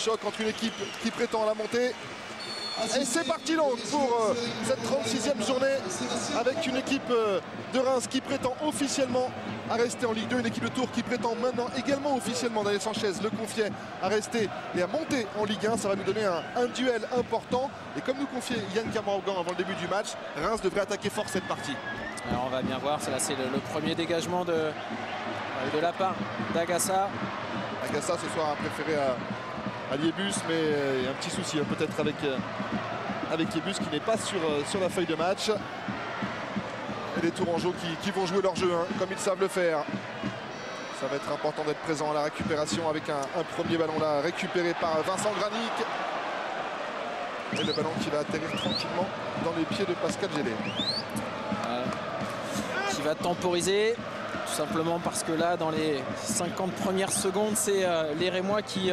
choc entre une équipe qui prétend à la montée. Et c'est parti donc pour cette 36e journée avec une équipe de Reims qui prétend officiellement à rester en Ligue 2. Une équipe de Tours qui prétend maintenant également officiellement, Daniel Sanchez le confiait, à rester et à monter en Ligue 1. Ça va nous donner un duel important. Et comme nous confiait Yann Kermorgan avant le début du match, Reims devrait attaquer fort cette partie. Alors on va bien voir, là c'est le premier dégagement de la part d'Agassa. Agassa ce soir a préféré à Liébus, mais il y a un petit souci hein, peut-être avec Liébus qui n'est pas sur la feuille de match. Et les Tourangeaux qui vont jouer leur jeu hein, comme ils savent le faire. Ça va être important d'être présent à la récupération avec un premier ballon là récupéré par Vincent Granic. Et le ballon qui va atterrir tranquillement dans les pieds de Pascal Gélet. Qui va temporiser, tout simplement parce que là, dans les 50 premières secondes, c'est les Rémois qui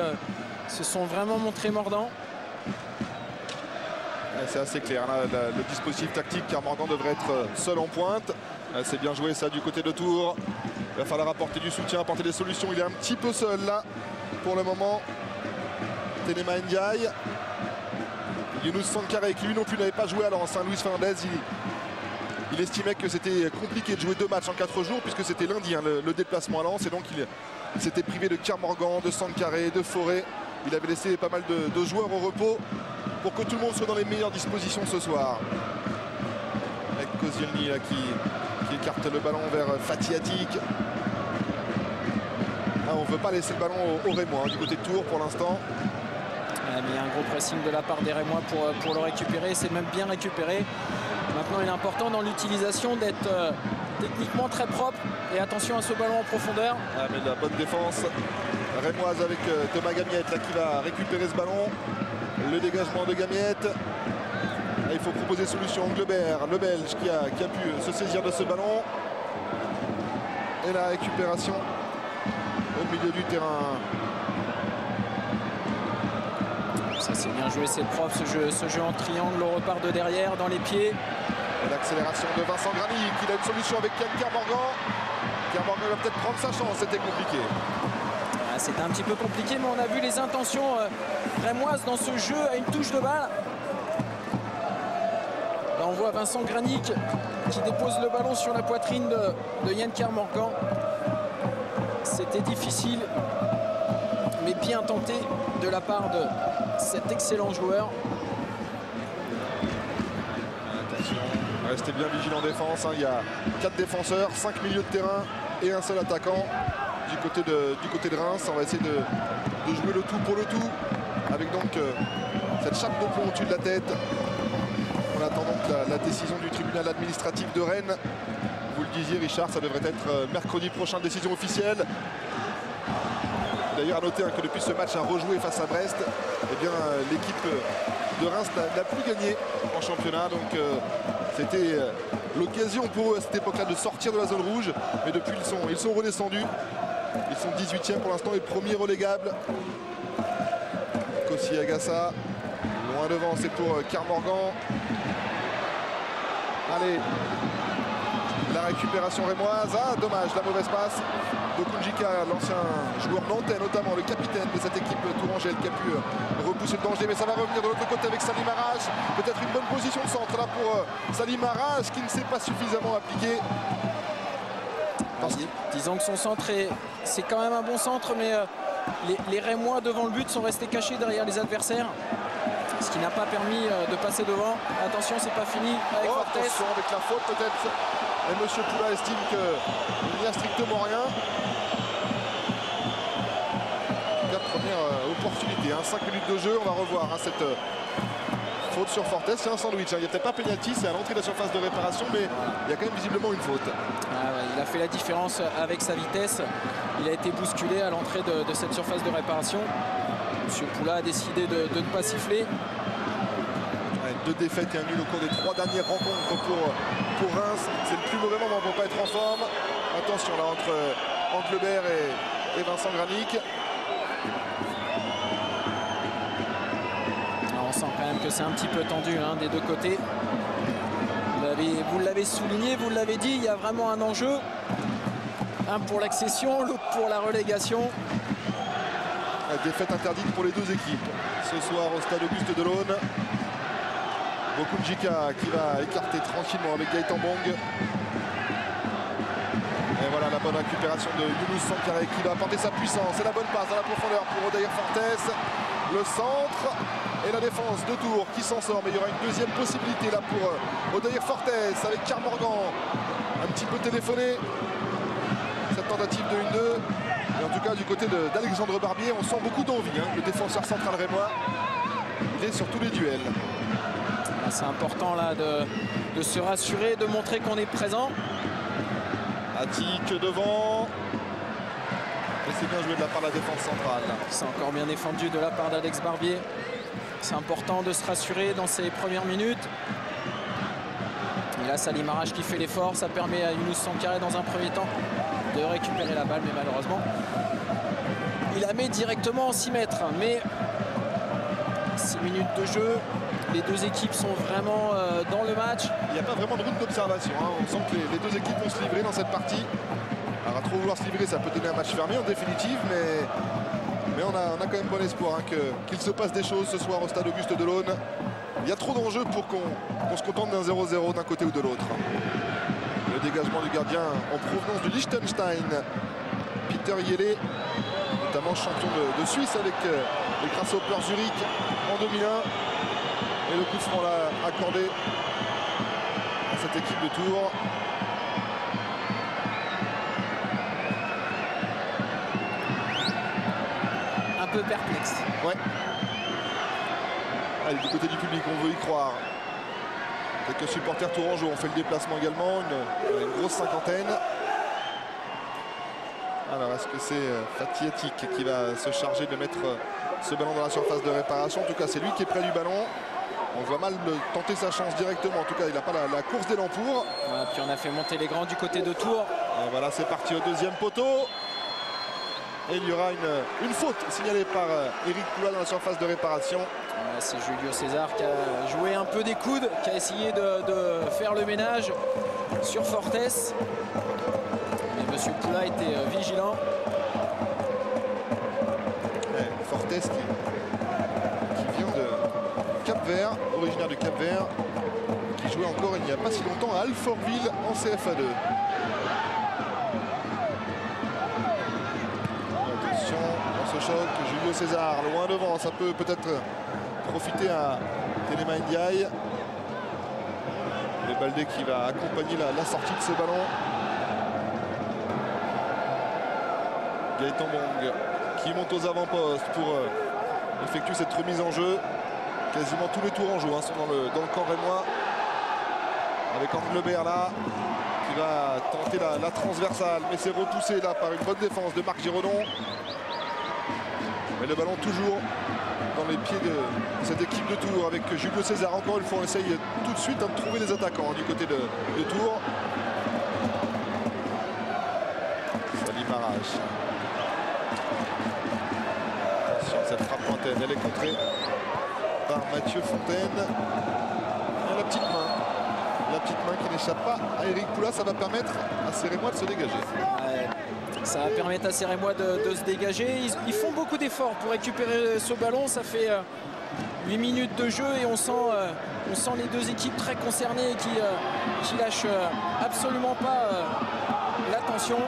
se sont vraiment montrés mordants. C'est assez clair, là, le dispositif tactique, car Morgan devrait être seul en pointe. C'est bien joué ça du côté de Tours. Il va falloir apporter du soutien, apporter des solutions. Il est un petit peu seul là pour le moment. Téléma Ndiaye. Younous Sankaré qui lui non plus n'avait pas joué à Lens. Luis Fernandez, il estimait que c'était compliqué de jouer 2 matchs en 4 jours puisque c'était lundi hein, le déplacement à Lens. Et donc il s'était privé de Kermorgan, de Sankaré, de Forêt. Il avait laissé pas mal de joueurs au repos pour que tout le monde soit dans les meilleures dispositions ce soir. Avec Koscielny là qui écarte le ballon vers Fatih Attic. Ah, on ne veut pas laisser le ballon aux Rémois hein, du côté de Tours pour l'instant. Mais il y a un gros pressing de la part des Rémois pour le récupérer. C'est même bien récupéré. Maintenant, il est important dans l'utilisation d'être techniquement très propre. Et attention à ce ballon en profondeur. Ah, mais de la bonne défense rémoise avec Thomas Gamiette là, qui va récupérer ce ballon. Le dégagement de Gamiette. Là, il faut proposer solution. Glebert, le Belge, qui a pu se saisir de ce ballon. Et la récupération au milieu du terrain. Ça c'est bien joué, c'est propre ce jeu en triangle, on repart de derrière dans les pieds. Et l'accélération de Vincent Granic, il a une solution avec Yann Kermorgan. Kermorgan va peut-être prendre sa chance, c'était compliqué. C'était un petit peu compliqué, mais on a vu les intentions rémoises dans ce jeu à une touche de balle. Là on voit Vincent Granic qui dépose le ballon sur la poitrine de Yann Kermorgan. C'était difficile, mais bien tenté de la part de cet excellent joueur. Attention, restez bien vigilant en défense. Hein. Il y a 4 défenseurs, 5 milieux de terrain et un seul attaquant du côté de Reims. On va essayer de jouer le tout pour le tout avec donc cette chape de plomb au-dessus de la tête. En attendant la décision du tribunal administratif de Rennes. Vous le disiez Richard, ça devrait être mercredi prochain, décision officielle. D'ailleurs à noter hein, que depuis ce match à rejouer face à Brest, eh bien l'équipe de Reims n'a plus gagné en championnat. Donc c'était l'occasion pour eux à cette époque-là de sortir de la zone rouge. Mais depuis ils sont redescendus. Ils sont 18e pour l'instant et premiers relégables. Kossi Agassa. Loin devant, c'est pour Kermorgan. Allez. La récupération rémoise. Ah, dommage, la mauvaise passe de Kounjika, l'ancien joueur nantais, notamment le capitaine de cette équipe tourangelle qui a pu repousser le danger. Mais ça va revenir de l'autre côté avec Salim Arrach. Peut-être une bonne position de centre là pour Salim Arrach qui ne s'est pas suffisamment appliqué. Disons que son centre, c'est quand même un bon centre, mais les Rémois devant le but sont restés cachés derrière les adversaires. Ce qui n'a pas permis de passer devant. Attention, c'est pas fini avec Fortes. Attention avec la faute peut-être. Et M. Poula estime qu'il n'y a strictement rien. La première opportunité, hein, 5 minutes de jeu, on va revoir hein, cette faute sur Fortes. C'est un sandwich, hein. Il n'y a peut-être pas pénalty, c'est à l'entrée de la surface de réparation, mais il y a quand même visiblement une faute. Ah ouais, il a fait la différence avec sa vitesse. Il a été bousculé à l'entrée de cette surface de réparation. M. Poula a décidé de ne pas siffler. 2 défaites et un nul au cours des 3 dernières rencontres pour Reims. C'est le plus mauvais moment pour ne pas être en forme. Attention là entre Glebert et Vincent Granic. Alors, on sent quand même que c'est un petit peu tendu hein, des deux côtés. Vous l'avez souligné, vous l'avez dit, il y a vraiment un enjeu. Un pour l'accession, l'autre pour la relégation. défaite interdite pour les deux équipes ce soir au stade Auguste Delaune. Bokunjika qui va écarter tranquillement avec Gaëtan Bong. Et voilà la bonne récupération de Younous Sankharé qui va apporter sa puissance. Et la bonne passe dans la profondeur pour Odair Fortes. Le centre et la défense de Tours qui s'en sort. Mais il y aura une deuxième possibilité là pour Odair Fortes avec Karl Morgan. Un petit peu téléphoné. Cette tentative de 1-2. Et en tout cas du côté d'Alexandre Barbier, on sent beaucoup d'envie. Le défenseur central rémois. Il est sur tous les duels. C'est important là de se rassurer, de montrer qu'on est présent. Attic devant. Et c'est bien joué de la part de la défense centrale. C'est encore bien défendu de la part d'Alex Barbier. C'est important de se rassurer dans ces premières minutes. Et là, Salim Arash qui fait l'effort. Ça permet à Younous Sankharé dans un premier temps de récupérer la balle. Mais malheureusement, il la met directement en 6 mètres. Mais 6 minutes de jeu. Les deux équipes sont vraiment dans le match. Il n'y a pas vraiment de route d'observation. On sent que les deux équipes vont se livrer dans cette partie. Alors à trop vouloir se livrer, ça peut donner un match fermé en définitive. Mais on a quand même bon espoir qu'il se passe des choses ce soir au stade Auguste Delaune. Il y a trop d'enjeux pour qu'on se contente d'un 0-0 d'un côté ou de l'autre. Le dégagement du gardien en provenance du Liechtenstein. Peter Yele, notamment champion de Suisse avec les Grasshoppers Zurich en 2001. Et le coup de franc là accordé à cette équipe de Tours. Un peu perplexe. Ouais. Allez, du côté du public, on veut y croire. Quelques supporters tourangeaux ont fait le déplacement également, une grosse cinquantaine. Alors, est-ce que c'est Fatih Attic qui va se charger de mettre ce ballon dans la surface de réparation? En tout cas, c'est lui qui est près du ballon. On voit mal tenter sa chance directement. En tout cas, il n'a pas la course d'élan pour. Voilà, puis on a fait monter les grands du côté de Tours. Et voilà, c'est parti au deuxième poteau. Et il y aura une faute signalée par Eric Poula dans la surface de réparation. Voilà, c'est Julio César qui a joué un peu des coudes, qui a essayé de faire le ménage sur Fortes. Mais monsieur Poula était vigilant. Et Fortes qui vient de Cap-Vert, originaire du Cap-Vert, qui jouait encore il n'y a pas si longtemps à Alfortville en CFA2. Attention dans ce choc, Julio César loin devant, ça peut peut-être profiter à Telema Ndiaye. Le Baldé qui va accompagner la sortie de ce ballon. Gaëtan Bong qui monte aux avant-postes pour effectuer cette remise en jeu. Quasiment tous les Tourangeaux sont dans le camp rémois. Avec Anglebert là, qui va tenter la transversale. Mais c'est repoussé là par une bonne défense de Marc Giraudon. Mais le ballon toujours dans les pieds de cette équipe de Tours avec Julio César. Encore une fois, on essaye tout de suite de trouver les attaquants du côté de Tours. Salim Arash. Attention, cette frappe lointaine, elle est contrée par Mathieu Fontaine. Et la petite main. La petite main qui n'échappe pas à Eric Poula. Ça va permettre à ces Rémois de se dégager. Ça va permettre à ces Rémois de se dégager. Ils font beaucoup d'efforts pour récupérer ce ballon. Ça fait 8 minutes de jeu et on sent les deux équipes très concernées qui lâchent absolument pas l'attention.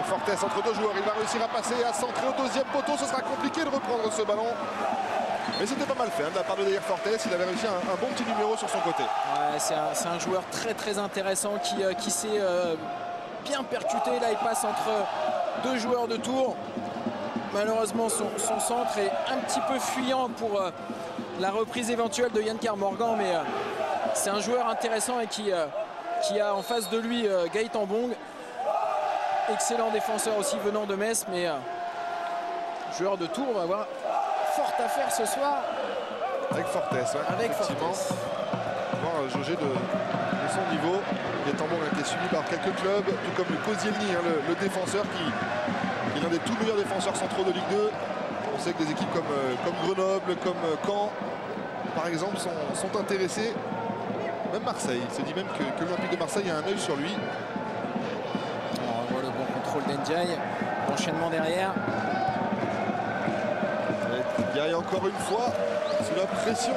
Fortes entre deux joueurs. Il va réussir à passer, à centrer au deuxième poteau. Ce sera compliqué de reprendre ce ballon. Mais c'était pas mal fait de la part de Odair Fortes. Il avait réussi un bon petit numéro sur son côté. Ouais, c'est un joueur très très intéressant qui s'est bien percuté. Là, il passe entre deux joueurs de Tours. Malheureusement, son centre est un petit peu fuyant pour la reprise éventuelle de Yann Morgan. Mais c'est un joueur intéressant et qui a en face de lui Gaëtan Bong. Excellent défenseur aussi venant de Metz. Mais joueur de Tours, on va voir. Fort à faire ce soir avec Fortes, avec effectivement. Voir jauger de son niveau. Gaëtan Bong qui est suivi par quelques clubs, tout comme le Koscielny, le défenseur qui est l'un des tout meilleurs défenseurs centraux de Ligue 2. On sait que des équipes comme Grenoble, comme Caen, par exemple, sont intéressés. Même Marseille. Il se dit même que l'Olympique de Marseille a un œil sur lui. On voit le bon contrôle d'Ndiaye. L'enchaînement derrière. qui aille encore une fois sous la pression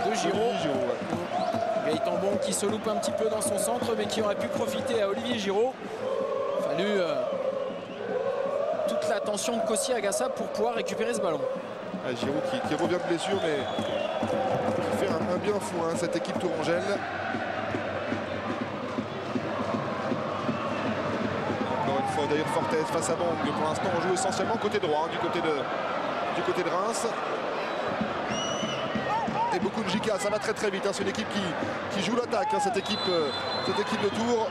de Giraud. Ouais. Gaëtan Bon qui se loupe un petit peu dans son centre, mais qui aurait pu profiter à Olivier Giraud. Il a fallu toute l'attention de Kossi Agassa pour pouvoir récupérer ce ballon. Giraud qui revient de blessure, mais qui fait un bien fou, hein, cette équipe tourangelle. Encore une fois, Daïr Fortes face à Bang. Pour l'instant, on joue essentiellement côté droit, hein, du côté de Reims. Et beaucoup de Njika, ça va très très vite, hein. C'est une équipe qui joue l'attaque, hein, cette équipe de Tours.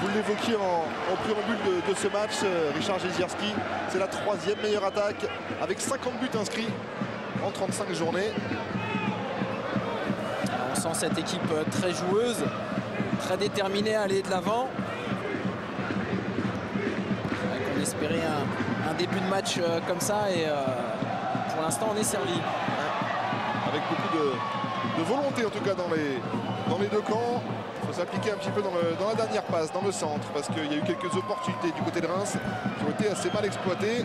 Vous l'évoquiez en préambule de ce match, Richard Jezierski, c'est la 3e meilleure attaque avec 50 buts inscrits en 35 journées. On sent cette équipe très joueuse, très déterminée à aller de l'avant. On espérait un début de match comme ça et pour l'instant on est servi. Avec beaucoup de volonté en tout cas dans les deux camps. Il faut s'appliquer un petit peu dans la dernière passe, dans le centre, parce qu'il y a eu quelques opportunités du côté de Reims qui ont été assez mal exploitées.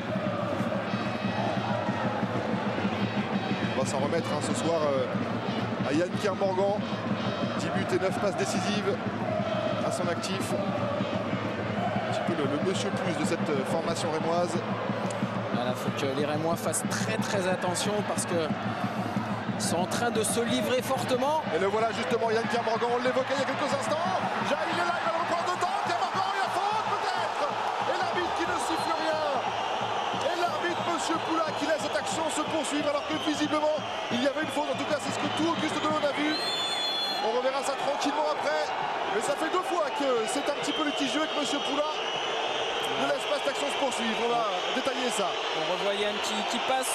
On va s'en remettre, hein, ce soir à Yann Kermorgan. 10 buts et 9 passes décisives à son actif. Un petit peu le monsieur plus de cette formation rémoise. Il faut que les Rémois fassent très très attention parce que ils sont en train de se livrer fortement. Et le voilà justement, Yann Kermorgan, on l'évoquait il y a quelques instants. Jaïl est là, il va le reprendre de temps. Kermorgan, il y a faute peut-être. Et l'arbitre qui ne siffle rien. Et l'arbitre, monsieur Poula, qui laisse cette action se poursuivre alors que visiblement il y avait une faute. En tout cas, c'est ce que tout Auguste Delon a vu. On reverra ça tranquillement après. Mais ça fait 2 fois que c'est un petit peu litigieux et que monsieur Poula ne laisse pas cette action se poursuivre. On va détailler ça. On revoit Yann qui passe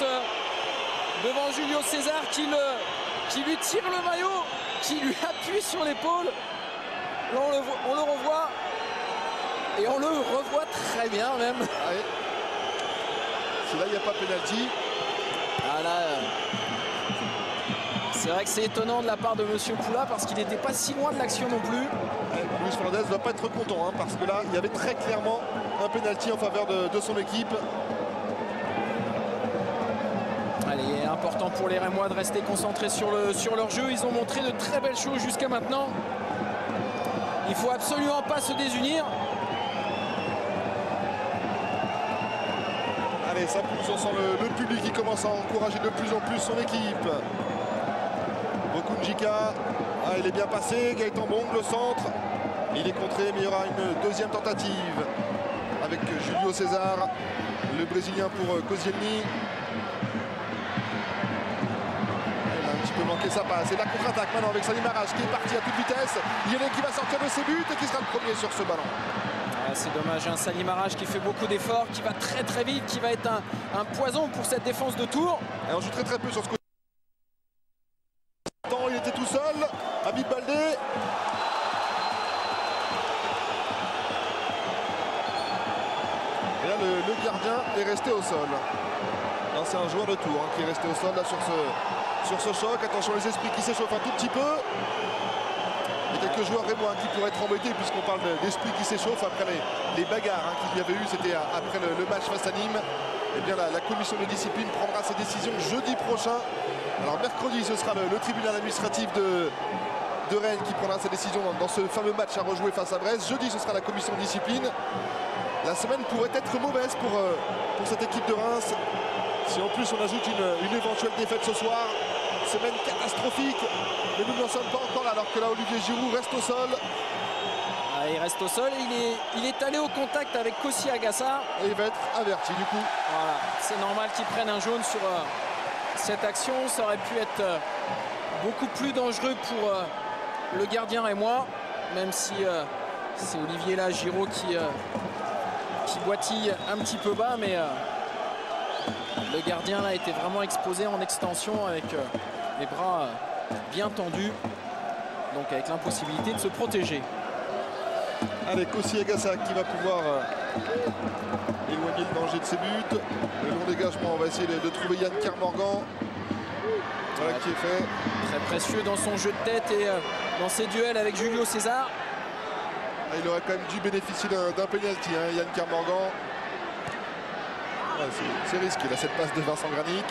devant Julio César qui lui tire le maillot, qui lui appuie sur l'épaule. Là on le revoit et on le revoit très bien même. Allez. Si là il n'y a pas pénalty. Ah là, c'est vrai que c'est étonnant de la part de monsieur Poula parce qu'il n'était pas si loin de l'action non plus. Luis Fernandez ne va pas être content, hein, parce que là il y avait très clairement un pénalty en faveur de son équipe. Allez, important pour les Rémois de rester concentrés sur leur jeu. Ils ont montré de très belles choses jusqu'à maintenant. Il ne faut absolument pas se désunir. Allez, ça pousse, on sent le public qui commence à encourager de plus en plus son équipe. Beaucoup de Njika. Ah, il est bien passé. Gaëtan Bong, le centre. Il est contré, mais il y aura une deuxième tentative avec Julio César, le Brésilien pour Koscielny. Il a un petit peu manqué sa passe. Et la contre-attaque maintenant avec Salim Arash qui est parti à toute vitesse. Yéné qui va sortir de ses buts et qui sera le premier sur ce ballon. Ah, c'est dommage, un Salim Arash qui fait beaucoup d'efforts, qui va très très vite, qui va être un poison pour cette défense de Tours. Et on joue très très peu sur ce côté. Il était tout seul. Habib Baldé. Et là, le gardien est resté au sol. C'est un joueur de Tours, hein, qui est resté au sol là, sur ce choc. Attention, les esprits qui s'échauffent un tout petit peu. Il y a quelques joueurs rémois qui pourraient être embêtés puisqu'on parle d'esprits qui s'échauffent après les bagarres, hein, qu'il y avait eu. C'était après le match face à Nîmes. Eh bien, la commission de discipline prendra sa décision jeudi prochain. Alors mercredi, ce sera le tribunal administratif de Rennes qui prendra sa décision dans ce fameux match à rejouer face à Brest. Jeudi, ce sera la commission de discipline. La semaine pourrait être mauvaise pour cette équipe de Reims. Si en plus on ajoute une éventuelle défaite ce soir, semaine catastrophique. Mais nous n'en sommes pas encore là, alors que là Olivier Giroud reste au sol. Ah, il reste au sol, il est allé au contact avec Kossi Agassa. Et il va être averti du coup. Voilà, c'est normal qu'il prenne un jaune sur cette action. Ça aurait pu être beaucoup plus dangereux pour le gardien rémois, même si c'est Olivier là, Giraud qui boitille un petit peu bas, mais le gardien là était vraiment exposé en extension avec les bras bien tendus, donc avec l'impossibilité de se protéger. Allez, Kossi Agassa qui va pouvoir éloigner le danger de ses buts. Le long dégagement, on va essayer de trouver Yann Kermorgan. Voilà qui est fait. Très précieux dans son jeu de tête et dans ses duels avec Julio César. Il aurait quand même dû bénéficier d'un penalty, hein, Yann Kermorgan. Voilà, c'est risqué là, cette passe de Vincent Granic.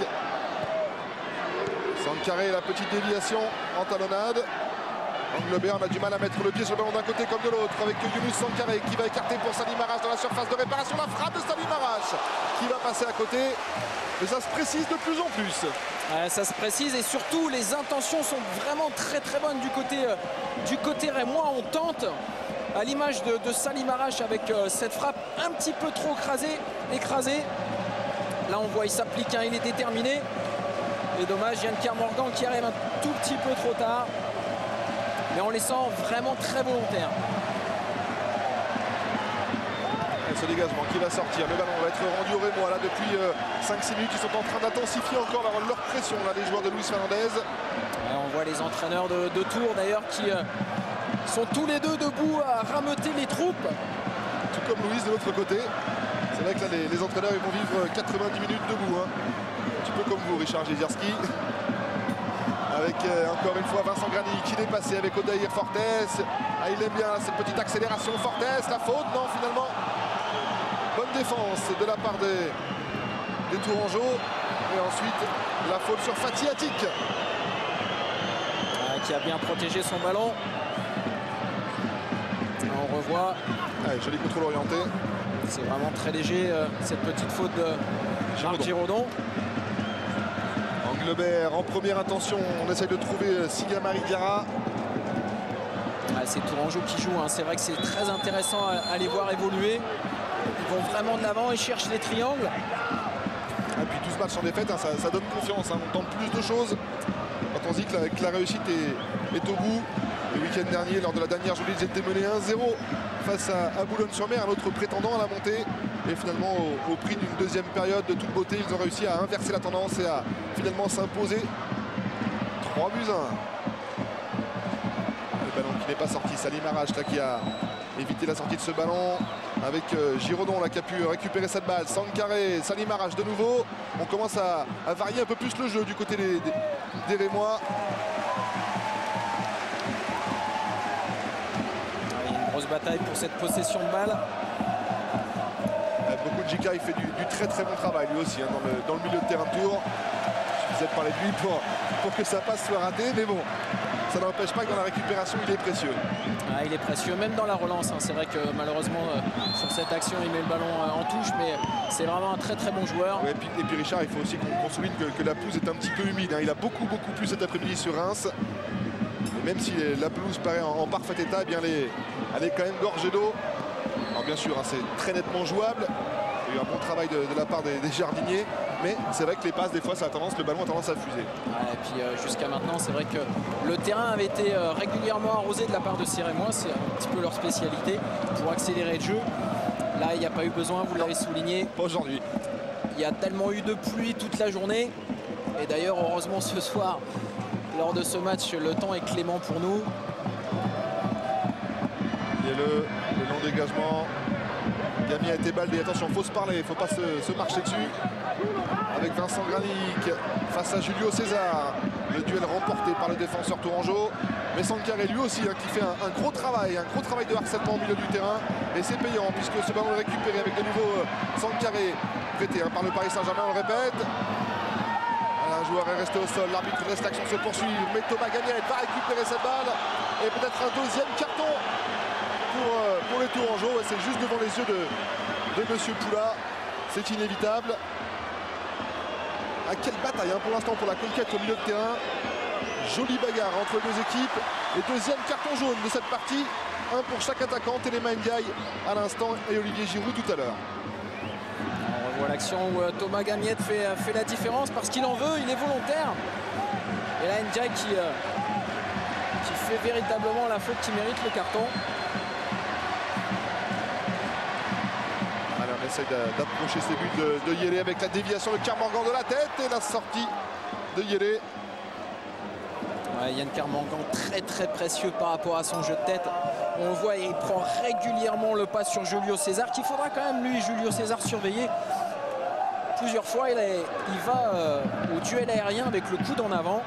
Sankaré, la petite déviation en talonnade. Anglebert, on a du mal à mettre le pied sur le ballon d'un côté comme de l'autre avec Younous Sankaré qui va écarter pour Salim Arash dans la surface de réparation. La frappe de Salim Arash qui va passer à côté. Mais ça se précise de plus en plus. Ouais, ça se précise et surtout les intentions sont vraiment très bonnes du côté rémois. On tente à l'image de Salim Arash avec cette frappe un petit peu trop écrasée. Là on voit il s'applique, hein, il est déterminé. Et dommage, Yann Kermorgan qui arrive un tout petit peu trop tard. Mais on les sent vraiment très volontaires. Et ce dégagement qui va sortir, le ballon va être rendu au Rémois là depuis 5-6 minutes. Ils sont en train d'intensifier encore leur pression là, les joueurs de Luis Fernandez. Et on voit les entraîneurs de Tours d'ailleurs qui sont tous les deux debout à rameuter les troupes. Tout comme Louise de l'autre côté. C'est vrai que là les entraîneurs ils vont vivre 90 minutes debout. Hein. Un petit peu comme vous, Richard Jezierski. Avec encore une fois Vincent Granic qui est passé avec Odaïr Fortes. Ah, il aime bien cette petite accélération. Fortes, la faute, non finalement. Bonne défense de la part des Tourangeaux. Et ensuite la faute sur Fatih Atik. Qui a bien protégé son ballon. On revoit. Allez, joli contrôle orienté. C'est vraiment très léger cette petite faute de Marc Giraudon. Anglebert en première intention, on essaye de trouver Sigamari Diarra. C'est Tourangeau qui joue, hein. C'est vrai que c'est très intéressant à les voir évoluer. Ils vont vraiment de l'avant et cherchent les triangles. Et puis 12 matchs sans défaite, hein, ça donne confiance, hein. On tente plus de choses quand on dit que la réussite est au bout. Le week-end dernier, lors de la dernière journée, ils étaient menés 1-0 face à Boulogne-sur-Mer, un autre prétendant à la montée. Et finalement, au prix d'une deuxième période de toute beauté, ils ont réussi à inverser la tendance et à finalement s'imposer. 3-1. Le ballon qui n'est pas sorti. Salim Arash là, qui a évité la sortie de ce ballon avec Giraudon là, qui a pu récupérer cette balle. Sankaré, Salim Arash de nouveau. On commence à varier un peu plus le jeu du côté des Rémois. Bataille pour cette possession de balle. Beaucoup de Jika, il fait du très bon travail lui aussi, hein, dans le milieu de terrain de Tours. Je vous ai parlé de lui pour que sa passe soit ratée, mais bon, ça n'empêche pas que dans la récupération il est précieux. Ah, il est précieux même dans la relance, hein. C'est vrai que malheureusement sur cette action il met le ballon en touche, mais c'est vraiment un très bon joueur. Ouais, et puis Richard, il faut aussi qu'on souligne que la pelouse est un petit peu humide, hein. Il a beaucoup plu cet après-midi sur Reims. Et même si la pelouse paraît en parfait état, eh bien elle est quand même gorgée d'eau. Alors bien sûr, hein, c'est très nettement jouable. Il y a eu un bon travail de la part des jardiniers. Mais c'est vrai que les passes, des fois, le ballon a tendance à fuser. Ouais, et puis jusqu'à maintenant, c'est vrai que le terrain avait été régulièrement arrosé de la part de ces Rémois. C'est un petit peu leur spécialité pour accélérer le jeu. Là, il n'y a pas eu besoin, vous l'avez souligné. Pas aujourd'hui. Il y a tellement eu de pluie toute la journée. Et d'ailleurs, heureusement, ce soir, lors de ce match, le temps est clément pour nous. Et le long dégagement. Gami a été baldé. Attention, il faut se parler, il ne faut pas se marcher dessus. Avec Vincent Granic face à Julio César. Le duel remporté par le défenseur tourangeau. Mais Sankaré lui aussi hein, qui fait un gros travail de harcèlement au milieu du terrain. Et c'est payant puisque ce ballon est récupéré avec de nouveau Sankaré prêté hein, par le Paris Saint-Germain, on le répète. Un joueur est resté au sol, l'arbitre laisse l'action se poursuivre, mais Thomas Gagnette va récupérer cette balle et peut-être un deuxième carton pour les Tourangeaux. C'est juste devant les yeux de Monsieur Poula, c'est inévitable. À quelle bataille hein, pour l'instant pour la conquête au milieu de terrain. Jolie bagarre entre les deux équipes et deuxième carton jaune de cette partie, un pour chaque attaquant, Téléma Ndiaye à l'instant et Olivier Giroud tout à l'heure. On revoit l'action où Thomas Gamiette fait la différence parce qu'il en veut, il est volontaire. Et là Ndiaye qui fait véritablement la faute qui mérite le carton. Allez, on essaye d'approcher ces buts de Yélé avec la déviation de Kermorgan de la tête et la sortie de Yélé. Ouais, Yann Kermorgan très précieux par rapport à son jeu de tête. On le voit, il prend régulièrement le pas sur Julio César, qu'il faudra quand même lui, Julio César, surveiller. Plusieurs fois, il va au duel aérien avec le coude en avant.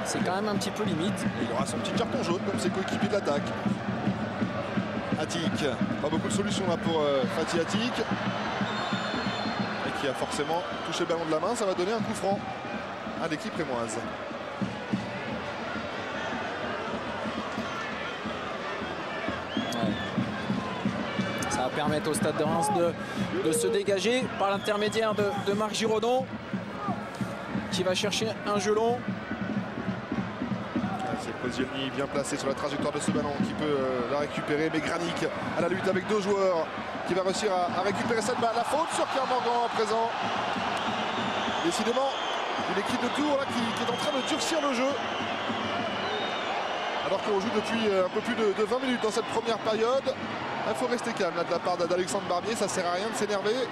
C'est quand même un petit peu limite. Il aura son petit carton jaune comme ses coéquipiers de l'attaque. Atik, pas beaucoup de solutions là pour Fatih Atik. qui a forcément touché le ballon de la main. Ça va donner un coup franc à l'équipe rémoise. Ça va permettre au Stade de Reims de se dégager par l'intermédiaire de Marc Giraudon qui va chercher un jeu long. C'est Koscielny bien placé sur la trajectoire de ce ballon qui peut la récupérer. Mais Granic à la lutte avec deux joueurs qui va réussir à récupérer cette balle. La faute sur Kermorgan à présent. Décidément, une équipe de Tours là, qui est en train de durcir le jeu. Alors qu'on joue depuis un peu plus de 20 minutes dans cette première période. Il faut rester calme là, de la part d'Alexandre Barbier. Ça sert à rien de s'énerver.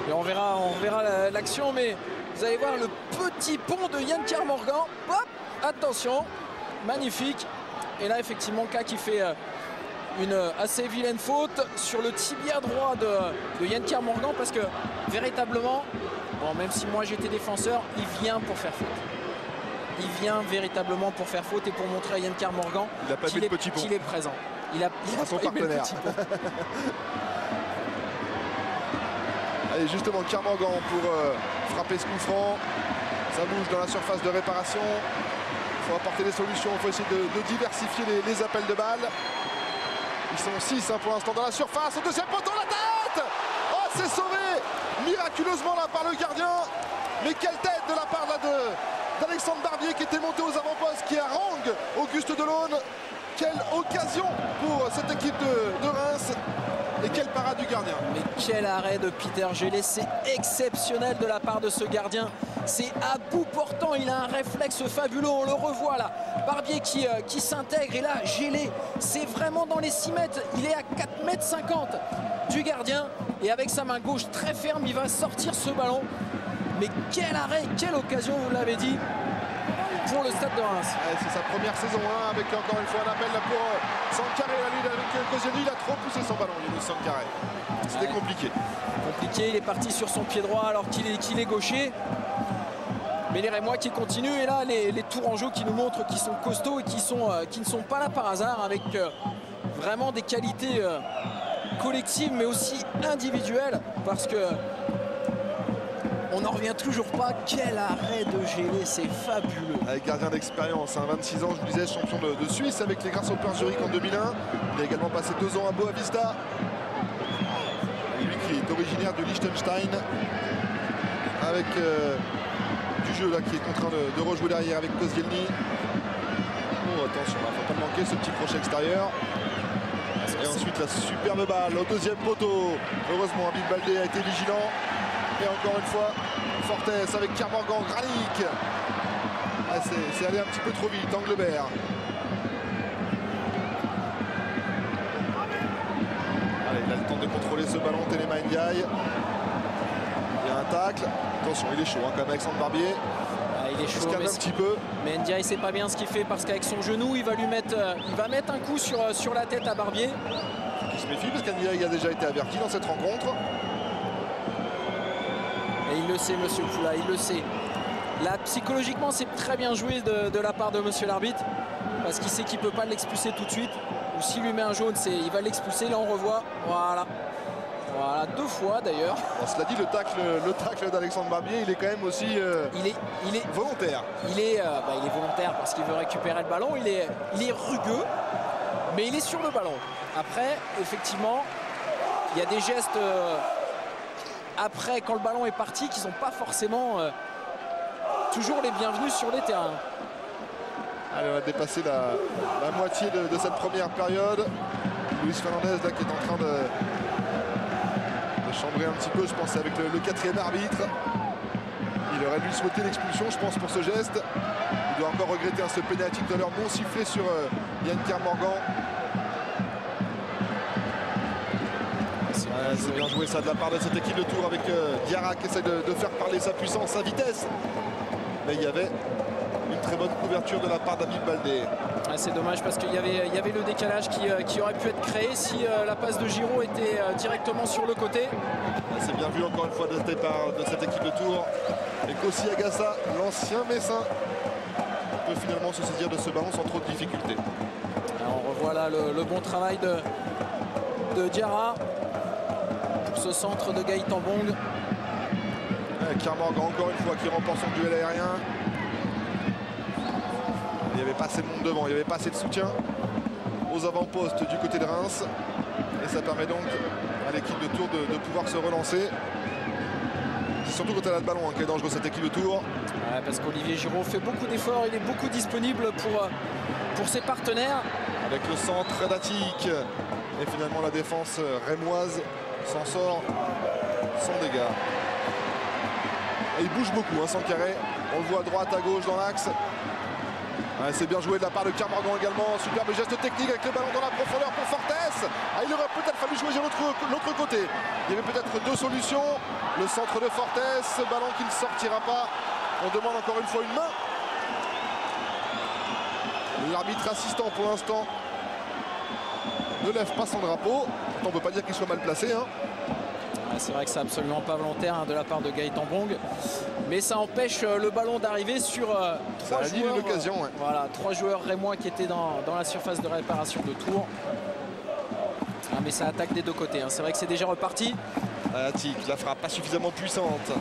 Et on verra l'action, mais vous allez voir le petit pont de Yann Kermorgan. Hop, attention, magnifique. Et là, effectivement, K qui fait une assez vilaine faute sur le tibia droit de Yann Kermorgan, parce que véritablement, bon, même si moi j'étais défenseur, il vient pour faire faute. Il vient véritablement pour faire faute et pour montrer à Yann Kermorgan qu'il est présent. Il a son partenaire. Allez, justement, Kermorgan pour frapper ce coup franc. Ça bouge dans la surface de réparation. Il faut apporter des solutions. Il faut essayer de diversifier les appels de balles. Ils sont 6 pour l'instant dans la surface. Au deuxième poteau, la tête! Oh, c'est sauvé miraculeusement là par le gardien. Mais quelle tête de la part d'Alexandre Barbier qui était monté aux avant-postes, qui harangue Auguste Delaune. Quelle occasion pour cette équipe de Reims. Et quelle parade du gardien. Mais quel arrêt de Peter Gélé. C'est exceptionnel de la part de ce gardien. C'est à bout portant. Il a un réflexe fabuleux. On le revoit là. Barbier qui s'intègre. Et là, Gélé, c'est vraiment dans les 6 mètres. Il est à 4,50 m du gardien. Et avec sa main gauche très ferme, il va sortir ce ballon. Mais quel arrêt, quelle occasion, vous l'avez dit, pour le Stade de Reims. C'est sa première saison, hein, avec encore une fois un appel là pour Sankaré. La lutte avec Koscielny, il a trop poussé son ballon, Younous Sankaré. C'était compliqué. Compliqué, il est parti sur son pied droit alors qu'il est gaucher. Mais les Rémois qui continuent, et là les Tourangeaux qui nous montrent qu'ils sont costauds et qui ne sont pas là par hasard, avec vraiment des qualités collectives mais aussi individuelles, parce que on n'en revient toujours pas. Quel arrêt de Gélé, c'est fabuleux. Avec gardien d'expérience, hein, 26 ans, je vous disais, champion de Suisse avec les Grasshoppers Zurich en 2001. Il a également passé 2 ans à Boavista. Lui qui est originaire de Liechtenstein. Avec du jeu là qui est contraint de rejouer derrière avec Koscielny. Oh, attention, il ne faut pas manquer ce petit crochet extérieur. Et ensuite la superbe balle au deuxième poteau. Heureusement, Habib Baldé a été vigilant. Et encore une fois, Fortes avec Kermorgan, Granic. Ah, c'est allé un petit peu trop vite, Anglebert. Allez, il a le temps de contrôler ce ballon, Téléma Ndiaye. Il y a un tacle. Attention, il est chaud, hein, quand même, Alexandre Barbier. Ah, il est chaud, il se calme un petit peu. Mais Ndiaye, c'est pas bien ce qu'il fait, parce qu'avec son genou, il va mettre un coup sur la tête à Barbier. Il se méfie, parce qu'Ndiaye a déjà été averti dans cette rencontre. Et il le sait, monsieur Poula, il le sait. Là, psychologiquement, c'est très bien joué de la part de monsieur l'arbitre, parce qu'il sait qu'il ne peut pas l'expulser tout de suite. Ou s'il lui met un jaune, il va l'expulser. Là, on revoit. Voilà. Voilà, 2 fois d'ailleurs. Bon, cela dit, le tacle d'Alexandre Barbier, il est quand même aussi il est volontaire. Il est volontaire parce qu'il veut récupérer le ballon. Il est rugueux, mais il est sur le ballon. Après, effectivement, il y a des gestes... après, quand le ballon est parti, qui ne sont pas forcément toujours les bienvenus sur les terrains. Allez, on a dépassé la moitié de cette première période. Luis Fernandez là, qui est en train de chambrer un petit peu, je pense, avec le 4e arbitre. Il aurait dû souhaiter l'expulsion, je pense, pour ce geste. Il doit encore regretter ce pénalty tout à l'heure non sifflé sur Yann Kermorgan. C'est bien joué ça de la part de cette équipe de Tours, avec Diarra qui essaie de faire parler sa puissance, sa vitesse. Mais il y avait une très bonne couverture de la part d'Habib Baldé. Ah, c'est dommage parce qu'il y avait le décalage qui aurait pu être créé si la passe de Giraud était directement sur le côté. C'est bien vu encore une fois de cette équipe de Tours. Et Kossi Agassa, l'ancien Messin, peut finalement se saisir de ce ballon sans trop de difficultés. Alors, on revoit là le bon travail de Diarra. ce centre de Gaëtan Bong. Kermorgan encore une fois qui remporte son duel aérien. Il n'y avait pas assez de monde devant, il n'y avait pas assez de soutien aux avant-postes du côté de Reims. Et ça permet donc à l'équipe de Tours de pouvoir se relancer. C'est surtout quand elle a le ballon qui est dangereux cette équipe de Tours. Ouais, parce qu'Olivier Giroud fait beaucoup d'efforts, il est beaucoup disponible pour ses partenaires. Avec le centre Datic. Et finalement la défense rémoise s'en sort sans dégâts. Et il bouge beaucoup, Sankaré. On le voit à droite, à gauche dans l'axe. Ouais, c'est bien joué de la part de Kermorgan également. Superbe geste technique avec le ballon dans la profondeur pour Fortes. Il aurait peut-être fallu jouer de l'autre côté. Il y avait peut-être deux solutions. Le centre de Fortes, ce ballon qui ne sortira pas. On demande encore une fois une main. L'arbitre assistant pour l'instant ne lève pas son drapeau. On ne peut pas dire qu'il soit mal placé. C'est vrai que c'est absolument pas volontaire de la part de Gaëtan Bong. Mais ça empêche le ballon d'arriver sur ça a joueurs. L'occasion, ouais. Voilà, 3 joueurs rémois qui étaient dans la surface de réparation de Tours. Mais ça attaque des deux côtés. C'est vrai que c'est déjà reparti. Datic, la frappe pas suffisamment puissante.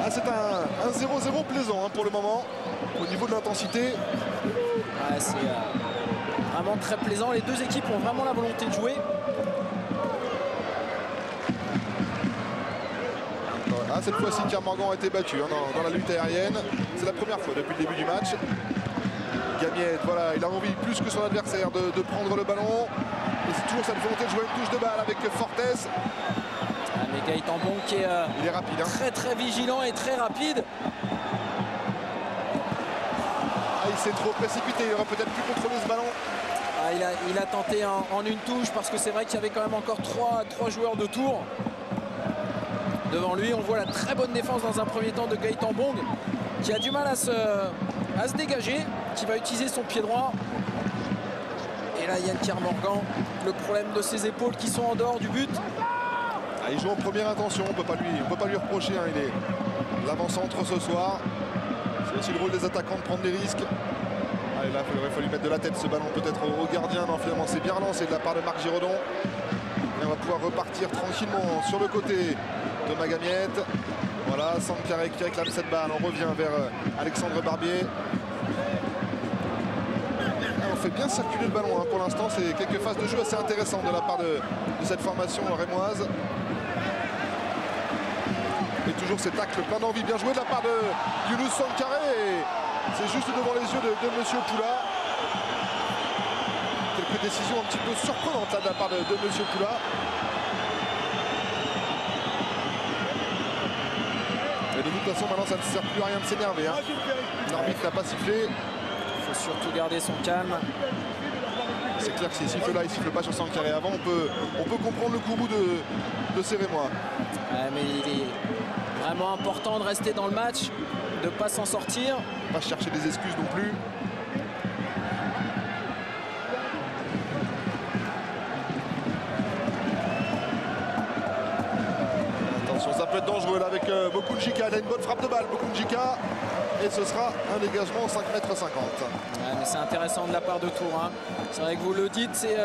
C'est un 0-0 plaisant pour le moment. Au niveau de l'intensité. C'est vraiment très plaisant. Les deux équipes ont vraiment la volonté de jouer. Cette fois-ci, Kermorgan a été battu dans la lutte aérienne. C'est la première fois depuis le début du match. Gamiette, voilà, il a envie plus que son adversaire de prendre le ballon. Et c'est toujours cette volonté de jouer une touche de balle avec Fortes. Mais Gaëtan Bong qui est, il est rapide, très très vigilant et très rapide. Il s'est trop précipité, il aurait peut-être pu contrôler ce ballon. Il a tenté en une touche parce que c'est vrai qu'il y avait quand même encore trois joueurs de Tours. Devant lui, on voit la très bonne défense dans un premier temps de Gaëtan Bong qui a du mal à se dégager, qui va utiliser son pied droit. Et là, Yann Kermorgan, le problème de ses épaules qui sont en dehors du but. Il joue en première intention, on ne peut pas lui reprocher. Il est l'avant-centre ce soir. C'est aussi le rôle des attaquants de prendre des risques. Là, il aurait fallu mettre de la tête ce ballon peut-être au gardien. Non, finalement, c'est bien relancé de la part de Marc Giraudon. Et on va pouvoir repartir tranquillement sur le côté de Magamiette. Voilà, Sankaré qui réclame cette balle. On revient vers Alexandre Barbier. On fait bien circuler le ballon pour l'instant. C'est quelques phases de jeu assez intéressantes de la part de cette formation rémoise. Et toujours cet acte plein d'envie. Bien joué de la part de Younous Sankaré. C'est juste devant les yeux de Monsieur Poula. Quelques décisions un petit peu surprenantes de la part de Monsieur Poula. Et de toute façon, maintenant, ça ne sert plus à rien de s'énerver. L'arbitre n'a pas sifflé. Il faut surtout garder son calme. C'est clair que s'il siffle là, il ne siffle pas sur Sankaré avant. On peut comprendre le courroux de ces Rémois. Mais il est vraiment important de rester dans le match, de ne pas s'en sortir. Pas chercher des excuses non plus. Attention, ça peut être dangereux là avec Bokounjika. Il a une bonne frappe de balle, Bokounjika. Et ce sera un dégagement 5,50 m. Mais c'est intéressant de la part de Tours. C'est vrai que vous le dites, c'est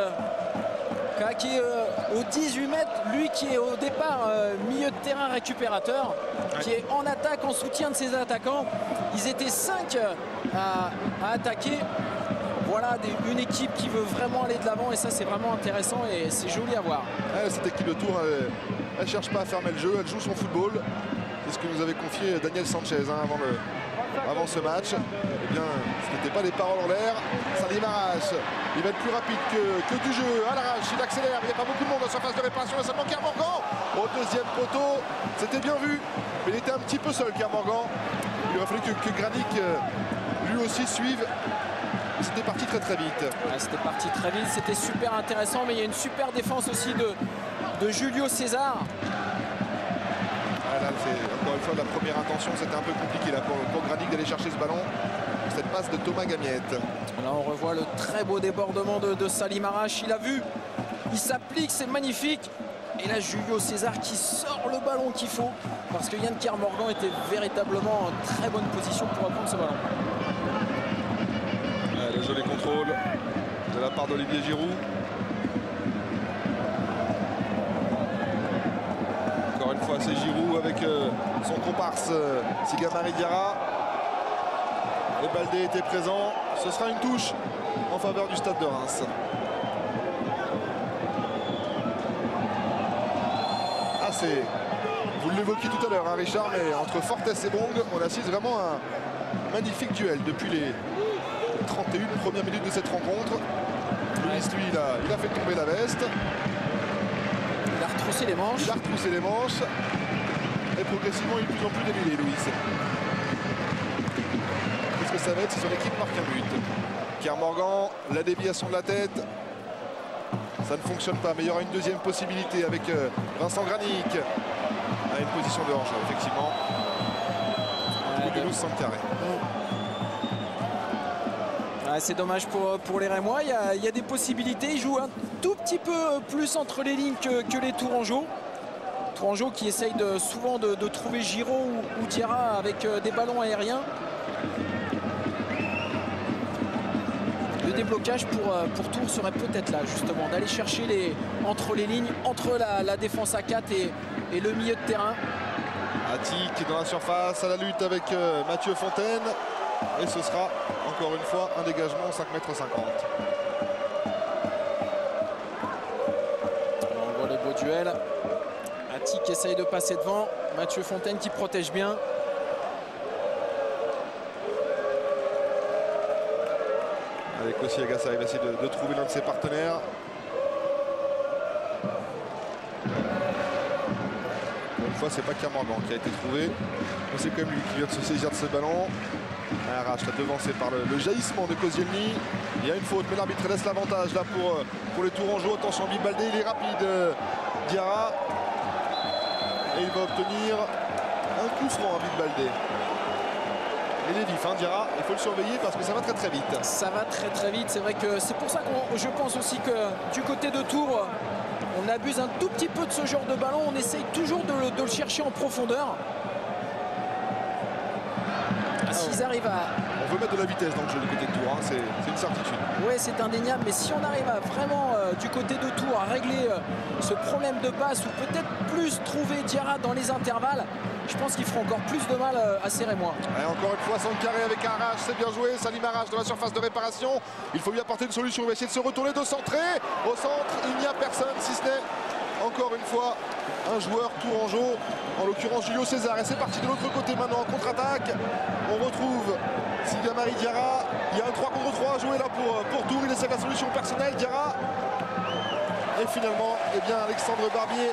qui est au 18 mètres, lui qui est au départ milieu de terrain récupérateur, qui est en attaque, en soutien de ses attaquants. Ils étaient 5 à attaquer. Voilà une équipe qui veut vraiment aller de l'avant et ça c'est vraiment intéressant et c'est joli à voir. Cette équipe de Tours, elle ne cherche pas à fermer le jeu, elle joue son football. C'est ce que nous avait confié Daniel Sanchez avant ce match. Eh bien, ce n'était pas des paroles en l'air. Salim Arrache, il va être plus rapide que du jeu. À l'arrache, il accélère. Il n'y a pas beaucoup de monde dans sa phase de réparation. Et seulement Kermorgan au deuxième poteau. C'était bien vu, mais il était un petit peu seul, Kermorgan. Il aurait fallu que Granic lui aussi suive. C'était parti très très vite. C'était parti très vite, c'était super intéressant, mais il y a une super défense aussi de Julio César. Là, encore une fois, la première intention, c'était un peu compliqué là, pour Granic d'aller chercher ce ballon. Cette passe de Thomas Gamiette. Là, on revoit le très beau débordement de Salim Arrache. Il a vu, il s'applique, c'est magnifique. Et là, Julio César qui sort le ballon qu'il faut, parce que Yann Kermorgan était véritablement en très bonne position pour reprendre ce ballon. Le joli contrôle de la part d'Olivier Giroud. son comparse Siga Mary Diarra. Et Baldé était présent. Ce sera une touche en faveur du Stade de Reims. Vous l'évoquiez tout à l'heure, hein, Richard, mais entre Fortes et Bong, on assiste vraiment à un magnifique duel depuis les 31 premières minutes de cette rencontre. Luis, lui, il a fait tomber la veste. Il a retroussé les manches. Et progressivement, il est de plus en plus démêlé, Luis. Qu'est-ce que ça va être si son équipe marque un but? Pierre Morgan, la déviation de la tête. Ça ne fonctionne pas, mais il y aura une deuxième possibilité avec Vincent Granic à une position de hors-jeu, effectivement. De 12 centres carrés. C'est dommage pour les Rémois. Il y a des possibilités. Ils jouent un tout petit peu plus entre les lignes que les Tourangeaux. Tourangeaux qui essayent souvent de trouver Giraud ou Diarra avec des ballons aériens. Le déblocage pour Tours serait peut-être là, justement, d'aller chercher entre les lignes, entre la défense à 4 et le milieu de terrain. Attic dans la surface, à la lutte avec Mathieu Fontaine. Et ce sera, encore une fois, un dégagement 5,50 m. On voit le beau duel. Attic essaye de passer devant. Mathieu Fontaine qui protège bien. Avec aussi Agassa, il va essayer de trouver l'un de ses partenaires. Pour une fois, c'est pas Camorgan qui a été trouvé. Mais c'est quand même lui qui vient de se saisir de ce ballon. Arrache là devancé par le jaillissement de Koscielny. Il y a une faute, mais l'arbitre laisse l'avantage là pour les Tourangeaux. Attention, Baldé, il est rapide. Diarra. Et il va obtenir un coup franc à Baldé. Il est vif, hein, Diarra, il faut le surveiller parce que ça va très très vite. Ça va très très vite, c'est vrai que c'est pour ça que je pense aussi que du côté de Tours, on abuse un tout petit peu de ce genre de ballon, on essaye toujours de le chercher en profondeur. S'ils arrivent à... On veut mettre de la vitesse dans le jeu du côté de Tours, hein, c'est une certitude. Oui, c'est indéniable, mais si on arrive à vraiment, du côté de Tours, à régler ce problème de passe ou peut-être plus trouver Diarra dans les intervalles, je pense qu'ils feront encore plus de mal à ces Rémois. Et encore une fois, centre carré avec Arrache, c'est bien joué. Salim Arrache dans la surface de réparation. Il faut lui apporter une solution. Il va essayer de se retourner, de centrer. Au centre, il n'y a personne, si ce n'est encore une fois un joueur tourangeau, en l'occurrence Julio César. Et c'est parti de l'autre côté maintenant en contre-attaque. On retrouve Siga Mary Diarra. Il y a un 3 contre 3 à jouer là pour Tours. Il essaie la solution personnelle, Diarra. Et finalement, eh bien, Alexandre Barbier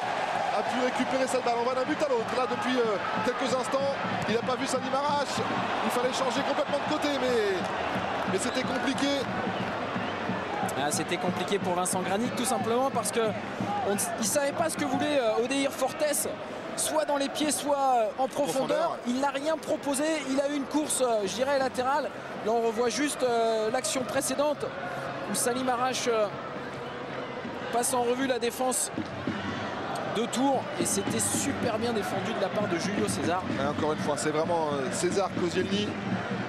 a pu récupérer cette balle. On va d'un but à l'autre. Là, depuis quelques instants, il n'a pas vu Salim Arrache. Il fallait changer complètement de côté, mais c'était compliqué. C'était compliqué pour Vincent Granic, tout simplement parce qu'il ne savait pas ce que voulait Odeir Fortes, soit dans les pieds, soit en profondeur. Il n'a rien proposé. Il a eu une course, je dirais, latérale. Là, on revoit juste l'action précédente où Salim Arrache passe en revue la défense de Tours, et c'était super bien défendu de la part de Julio César. Et encore une fois, c'est vraiment César, Koscielny.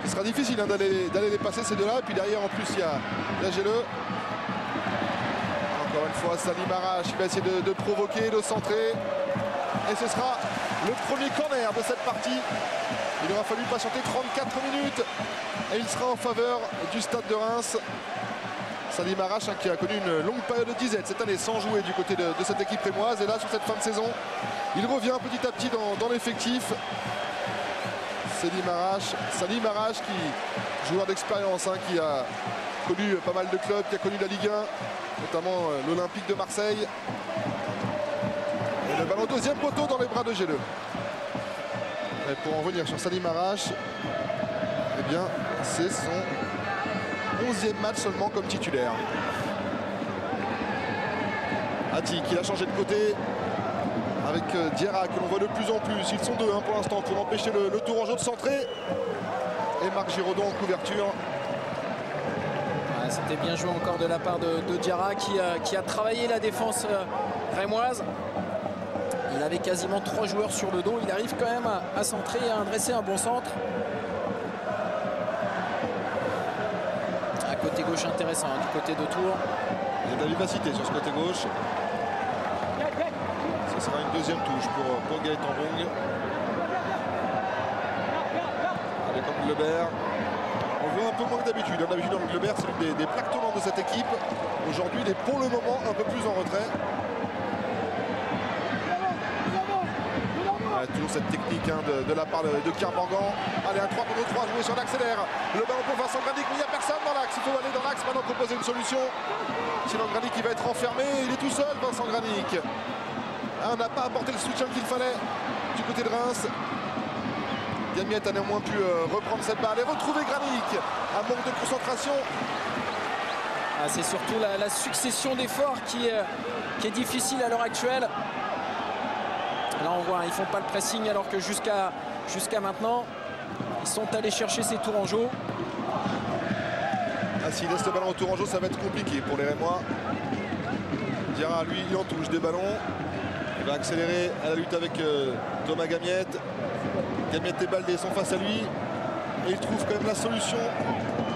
Ce sera difficile hein, d'aller les passer ces deux-là. Et puis derrière, en plus, il y a Géleux. Encore une fois, Salim Arrache qui va essayer de provoquer, de centrer. Et ce sera le premier corner de cette partie. Il aura fallu patienter 34 minutes. Et il sera en faveur du Stade de Reims. Salim Arrache hein, qui a connu une longue période de disette cette année sans jouer du côté de cette équipe rémoise. Et là, sur cette fin de saison, il revient petit à petit dans l'effectif. Salim Arrache qui, joueur d'expérience, hein, qui a connu pas mal de clubs, qui a connu la Ligue 1, notamment l'Olympique de Marseille. Et le ballon deuxième poteau dans les bras de Géleux. Et pour en revenir sur Salim Arrache, eh bien, c'est son 11e match seulement comme titulaire. Attic, il a changé de côté avec Diarra que l'on voit de plus en plus. Ils sont deux hein, pour l'instant pour empêcher le Tourangeau de centrer. Et Marc Giraudon en couverture. C'était bien joué encore de la part de Diarra qui a travaillé la défense rémoise. Il avait quasiment 3 joueurs sur le dos. Il arrive quand même à centrer et à dresser un bon centre. Côté gauche intéressant hein, du côté de Tours. Il y a de la vivacité sur ce côté gauche. Ce sera une deuxième touche pour Gaëtan Bong. Anglebert. On le voit un peu moins que d'habitude. D'habitude, Anglebert, c'est l'une des plaques tournantes de cette équipe. Aujourd'hui, il est pour le moment un peu plus en retrait. Toujours cette technique de la part de Kermorgan. Allez, un 3 contre 3 joué sur l'accélère. Le ballon pour Vincent Granic, mais il n'y a personne dans l'axe. Il faut aller dans l'axe maintenant, proposer une solution. Sinon Granic il va être enfermé. Il est tout seul, Vincent Granic. On n'a pas apporté le soutien qu'il fallait du côté de Reims. Gamiette a néanmoins pu reprendre cette balle et retrouver Granic. Un manque de concentration. C'est surtout la succession d'efforts qui est difficile à l'heure actuelle. Là on voit, ils font pas le pressing alors que jusqu'à maintenant, ils sont allés chercher ces Tourangeaux. S'il laisse le ballon au Tourangeau, ça va être compliqué pour les Rémois. Diarra, lui, il en touche des ballons. Il va accélérer à la lutte avec Thomas Gamiette. Gamiette et Baldé sont face à lui. Et il trouve quand même la solution.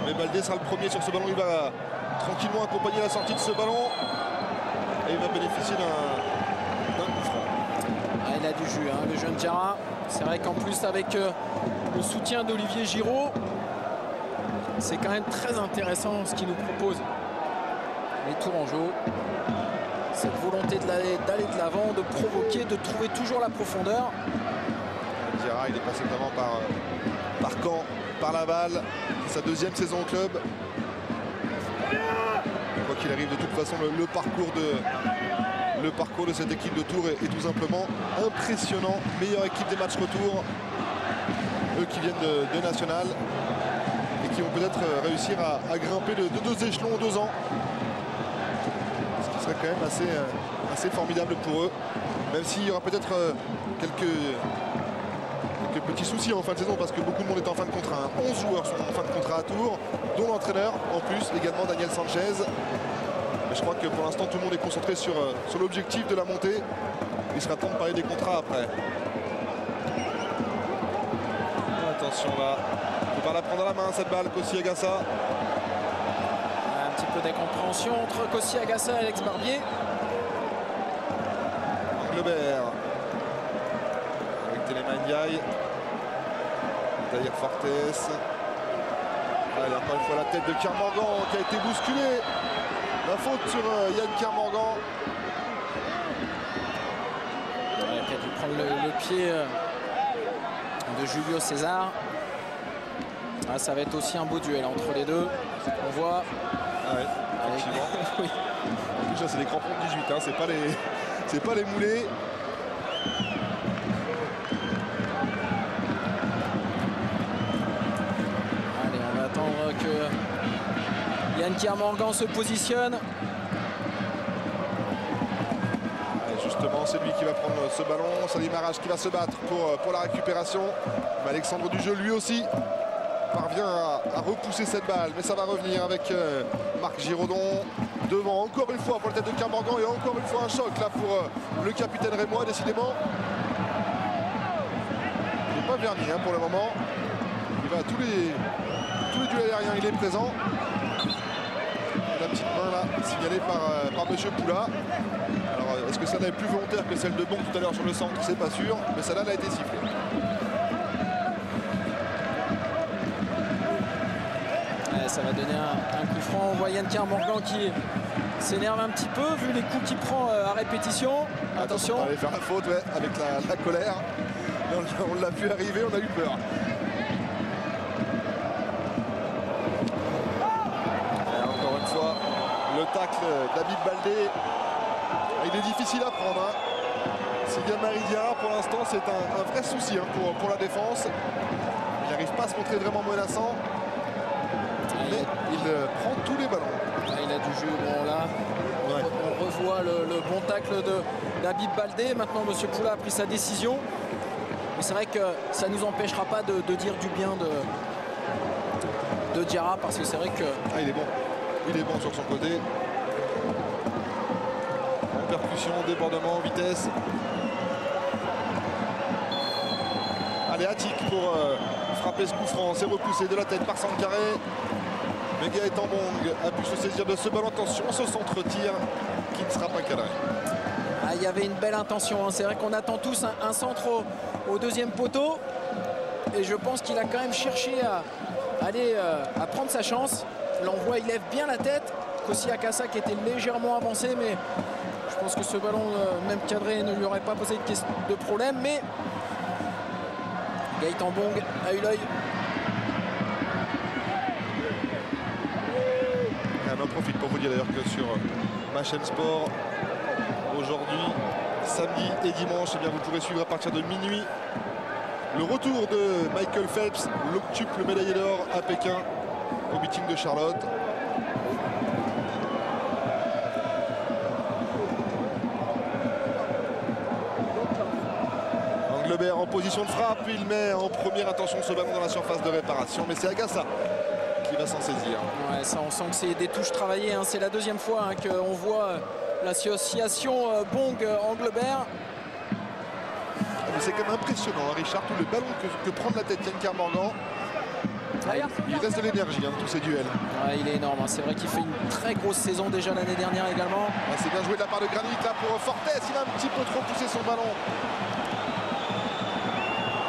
Mais Baldé sera le premier sur ce ballon. Il va tranquillement accompagner la sortie de ce ballon. Et il va bénéficier d'un coup franc. Il a du jus, hein, le jeune Diarra. C'est vrai qu'en plus avec le soutien d'Olivier Giraud, c'est quand même très intéressant ce qu'il nous propose. Les Tourangeaux, cette volonté d'aller de l'avant, de provoquer, de trouver toujours la profondeur. Diarra, il est passé notamment par Caen, par Laval. C'est sa deuxième saison au club. Quoi qu'il arrive, de toute façon, le parcours de cette équipe de Tours est tout simplement impressionnant. Meilleure équipe des matchs retour. Eux qui viennent de National et qui vont peut-être réussir à grimper de 2 échelons en 2 ans. Ce qui serait quand même assez formidable pour eux. Même s'il y aura peut-être quelques petits soucis en fin de saison parce que beaucoup de monde est en fin de contrat. 11 joueurs sont en fin de contrat à Tours, dont l'entraîneur en plus, également Daniel Sanchez. Je crois que pour l'instant tout le monde est concentré sur l'objectif de la montée. Il sera temps de parler des contrats après. Attention là, il ne peut pas la prendre à la main cette balle, Kossi Agassa. Un petit peu d'incompréhension entre Kossi Agassa et Alex Barbier. Anglebert avec Téléma Ndiaye. Tahir Fortes. Allez, encore une fois la tête de Kermorgan qui a été bousculée. La faute sur Yann Kermorgan. Il a dû prendre le pied de Julio César. Ça va être aussi un beau duel entre les deux. On voit. Ah ouais, effectivement. Oui. En plus, c'est des crampons de 18, hein, c'est pas les moulés. Allez, on va attendre que Yann Kermorgan se positionne. Justement, c'est lui qui va prendre ce ballon. Salim Arrache qui va se battre pour la récupération. Mais Alexandre Dujeu, lui aussi, parvient à repousser cette balle. Mais ça va revenir avec Marc Giraudon. Devant, encore une fois, pour la tête de Kermorgan. Et encore une fois, un choc là pour le capitaine rémois, décidément. Il n'est pas verni hein, pour le moment. Il va à tous les duels aériens, il est présent. La petite main là, signalée par M. Poula. Alors, est-ce que celle-là est plus volontaire que celle de Bon tout à l'heure sur le centre? C'est pas sûr, mais celle-là elle a été sifflée. Ouais, ça va donner un coup franc. On voit Yann Kermorgan qui s'énerve un petit peu vu les coups qu'il prend à répétition. Attention. On va aller faire la faute ouais, avec la colère. On l'a vu arriver, on a eu peur. Le tacle d'Habib Baldé, il est difficile à prendre. Hein. Sylvain Maridia, pour l'instant, c'est un vrai souci hein, pour la défense. Il n'arrive pas à se montrer vraiment menaçant. Mais il prend tous les ballons. Il a du jeu. Bon, là, ouais. On revoit le bon tacle d'Habib Baldé. Maintenant, M. Poula a pris sa décision. Mais c'est vrai que ça ne nous empêchera pas de dire du bien de Diarra parce que c'est vrai que... Ah, il est bon. Il est bon sur son côté. En percussion, débordement, vitesse. Allez, Attic pour frapper ce coup franc. C'est repoussé de la tête par Sankaré. Mais Gaëtan Tambong a pu se saisir de ce ballon. Attention, ce centre-tir qui ne sera pas cadré. Il y avait une belle intention. Hein. C'est vrai qu'on attend tous un centre au deuxième poteau. et je pense qu'il a quand même cherché à aller à prendre sa chance. L'envoi, il lève bien la tête. Kossi Akassa qui était légèrement avancé, mais je pense que ce ballon, même cadré, ne lui aurait pas posé de problème. Mais Gaëtan Bong a eu l'œil. On en profite pour vous dire d'ailleurs que sur ma chaîne sport, aujourd'hui, samedi et dimanche, eh bien, vous pourrez suivre à partir de minuit le retour de Michael Phelps, l'octuple médaillé d'or à Pékin, au meeting de Charlotte. Anglebert en position de frappe, il met en première intention ce ballon dans la surface de réparation, mais c'est Agassa qui va s'en saisir. Ouais, ça, on sent que c'est des touches travaillées, hein. C'est la deuxième fois qu'on voit l'association Bong-Anglebert. C'est quand même impressionnant, hein, Richard, tous les ballons que prend de la tête Yann Kermorgan. Il reste de l'énergie dans tous ces duels. Ouais, il est énorme, hein. C'est vrai qu'il fait une très grosse saison déjà l'année dernière également. Ah, c'est bien joué de la part de Granit là pour Fortes. Il a un petit peu trop poussé son ballon.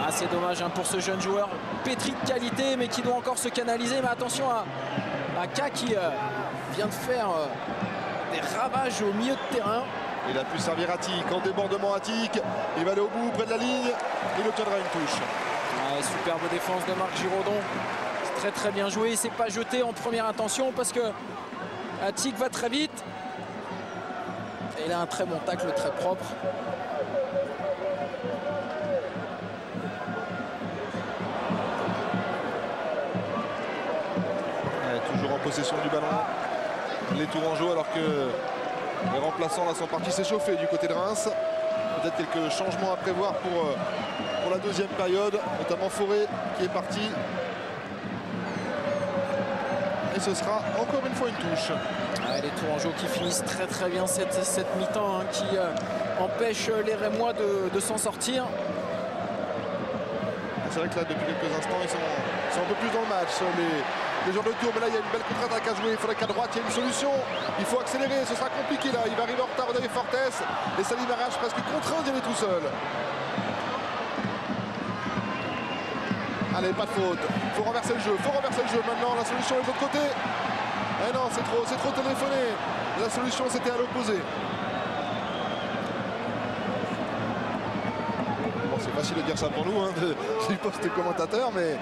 Ah, c'est dommage, hein, pour ce jeune joueur pétri de qualité, mais qui doit encore se canaliser. Mais attention à K qui vient de faire des ravages au milieu de terrain. Il a pu servir Attic en débordement. Attic, il va aller au bout près de la ligne, il obtiendra une touche. Ouais, superbe défense de Marc Giraudon, très très bien joué. Il ne s'est pas jeté en première intention parce que Attic va très vite. Et il a un très bon tacle, très propre. Toujours en possession du ballon, les Tourangeaux, alors que les remplaçants là sont partis s'échauffer du côté de Reims. Peut-être quelques changements à prévoir pour la deuxième période, notamment Fauré qui est parti. Et ce sera encore une fois une touche. Ouais, les Tourangeaux qui finissent très très bien cette mi-temps, hein, qui empêche les Rémois de s'en sortir. C'est vrai que là, depuis quelques instants, ils sont un peu plus dans le match, les joueurs de Tours. Mais là, il y a une belle contre-attaque à jouer. Il faudrait qu'à droite, il y ait une solution. Il faut accélérer. Ce sera compliqué là. Il va arriver en retard derrière Fortes. Et Salim Arrache presque contraint d'y aller tout seul. Allez, pas de faute. Il faut renverser le jeu. Maintenant, la solution est de l'autre côté. Eh non, c'est trop téléphoné. La solution, c'était à l'opposé. Bon, c'est facile de dire ça pour nous, hein, du poste commentateur, mais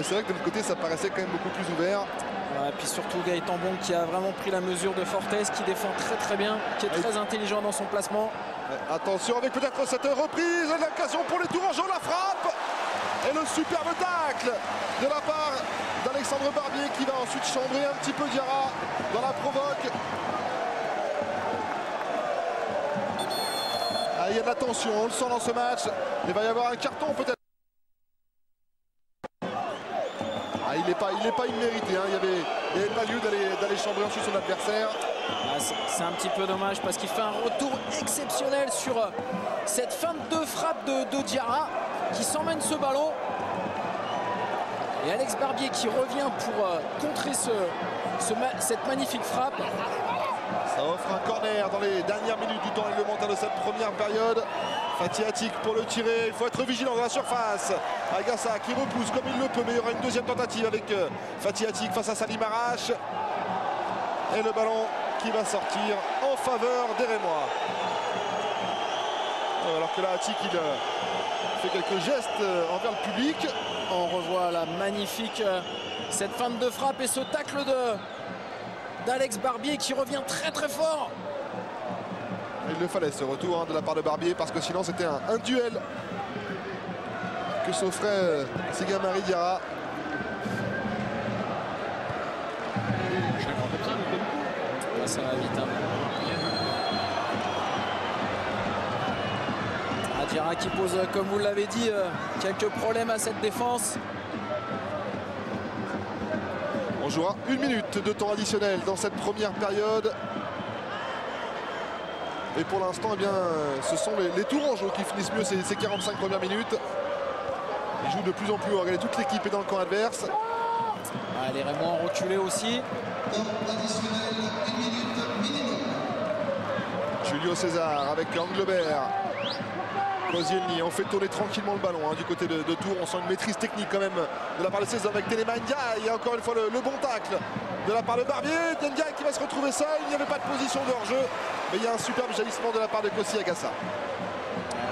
c'est vrai que de l'autre côté, ça paraissait quand même beaucoup plus ouvert. Ouais, et puis surtout Gaëtan Bong qui a vraiment pris la mesure de Fortes, qui défend très très bien, qui est très intelligent dans son placement. Attention avec peut-être cette reprise, l'occasion pour les Tourangeaux, la frappe et le superbe tacle de la part d'Alexandre Barbier qui va ensuite chambrer un petit peu Diarra dans la provoque. Ah, il y a de la tension, on le sent dans ce match. Il va y avoir un carton peut-être. Ah, il n'est pas immérité, hein. Il n'y avait pas lieu d'aller chambrer ensuite son adversaire. Ah, c'est un petit peu dommage parce qu'il fait un retour exceptionnel sur cette fin de frappe de Diarra qui s'emmène ce ballon. Et Alex Barbier qui revient pour contrer cette magnifique frappe. Ça offre un corner dans les dernières minutes du temps réglementaire de cette première période. Fatih Attic pour le tirer, il faut être vigilant dans la surface. Agassa qui repousse comme il le peut, mais il y aura une deuxième tentative avec Fatih Attic face à Salim Arrache. Et le ballon qui va sortir en faveur des Rémois. Alors que là, Attic, il fait quelques gestes envers le public. On revoit la magnifique cette fin de frappe et ce tacle d'Alex Barbier qui revient très très fort. Il le fallait ce retour, hein, de la part de Barbier, parce que sinon c'était un duel que s'offrait Sigamari Diarra. Là, ça va vite, hein. Diarra qui pose, comme vous l'avez dit, quelques problèmes à cette défense. On jouera 1 minute de temps additionnel dans cette première période. Et pour l'instant, eh bien, ce sont les Tourangeaux qui finissent mieux ces 45 premières minutes. Ils jouent de plus en plus. Regardez, toute l'équipe est dans le camp adverse. Ah, les Rémois ont reculé aussi. Julio César avec Anglebert. Koscielny, on fait tourner tranquillement le ballon du côté de Tours. On sent une maîtrise technique quand même de la part de César avec Télémania. Il y a encore une fois le bon tacle de la part de Barbier. Ndiaye qui va se retrouver seul. Il n'y avait pas de position de hors-jeu. Mais il y a un superbe jaillissement de la part de Kossi Agassa.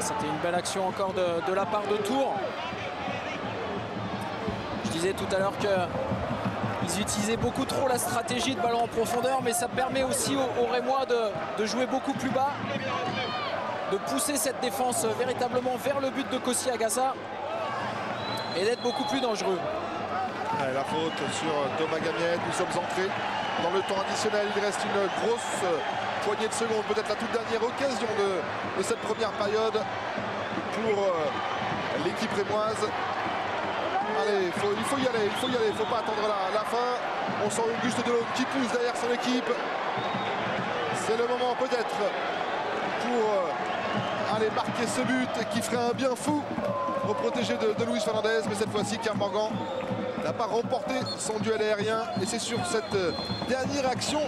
C'était une belle action encore de la part de Tours. Je disais tout à l'heure qu'ils utilisaient beaucoup trop la stratégie de ballon en profondeur, mais ça permet aussi aux Rémois de jouer beaucoup plus bas, de pousser cette défense véritablement vers le but de Kossi Agassa et d'être beaucoup plus dangereux. La faute sur Thomas Gamiette. Nous sommes entrés dans le temps additionnel. Il reste une grosse poignée de secondes, peut-être la toute dernière occasion de cette première période pour l'équipe rémoise. Allez, il faut y aller, il ne faut pas attendre la fin. On sent Auguste Delhomme qui pousse derrière son équipe. C'est le moment peut-être pour aller marquer ce but qui ferait un bien fou au protégé de Luis Fernandez. Mais cette fois-ci, Kermorgan n'a pas remporté son duel aérien. Et c'est sur cette dernière action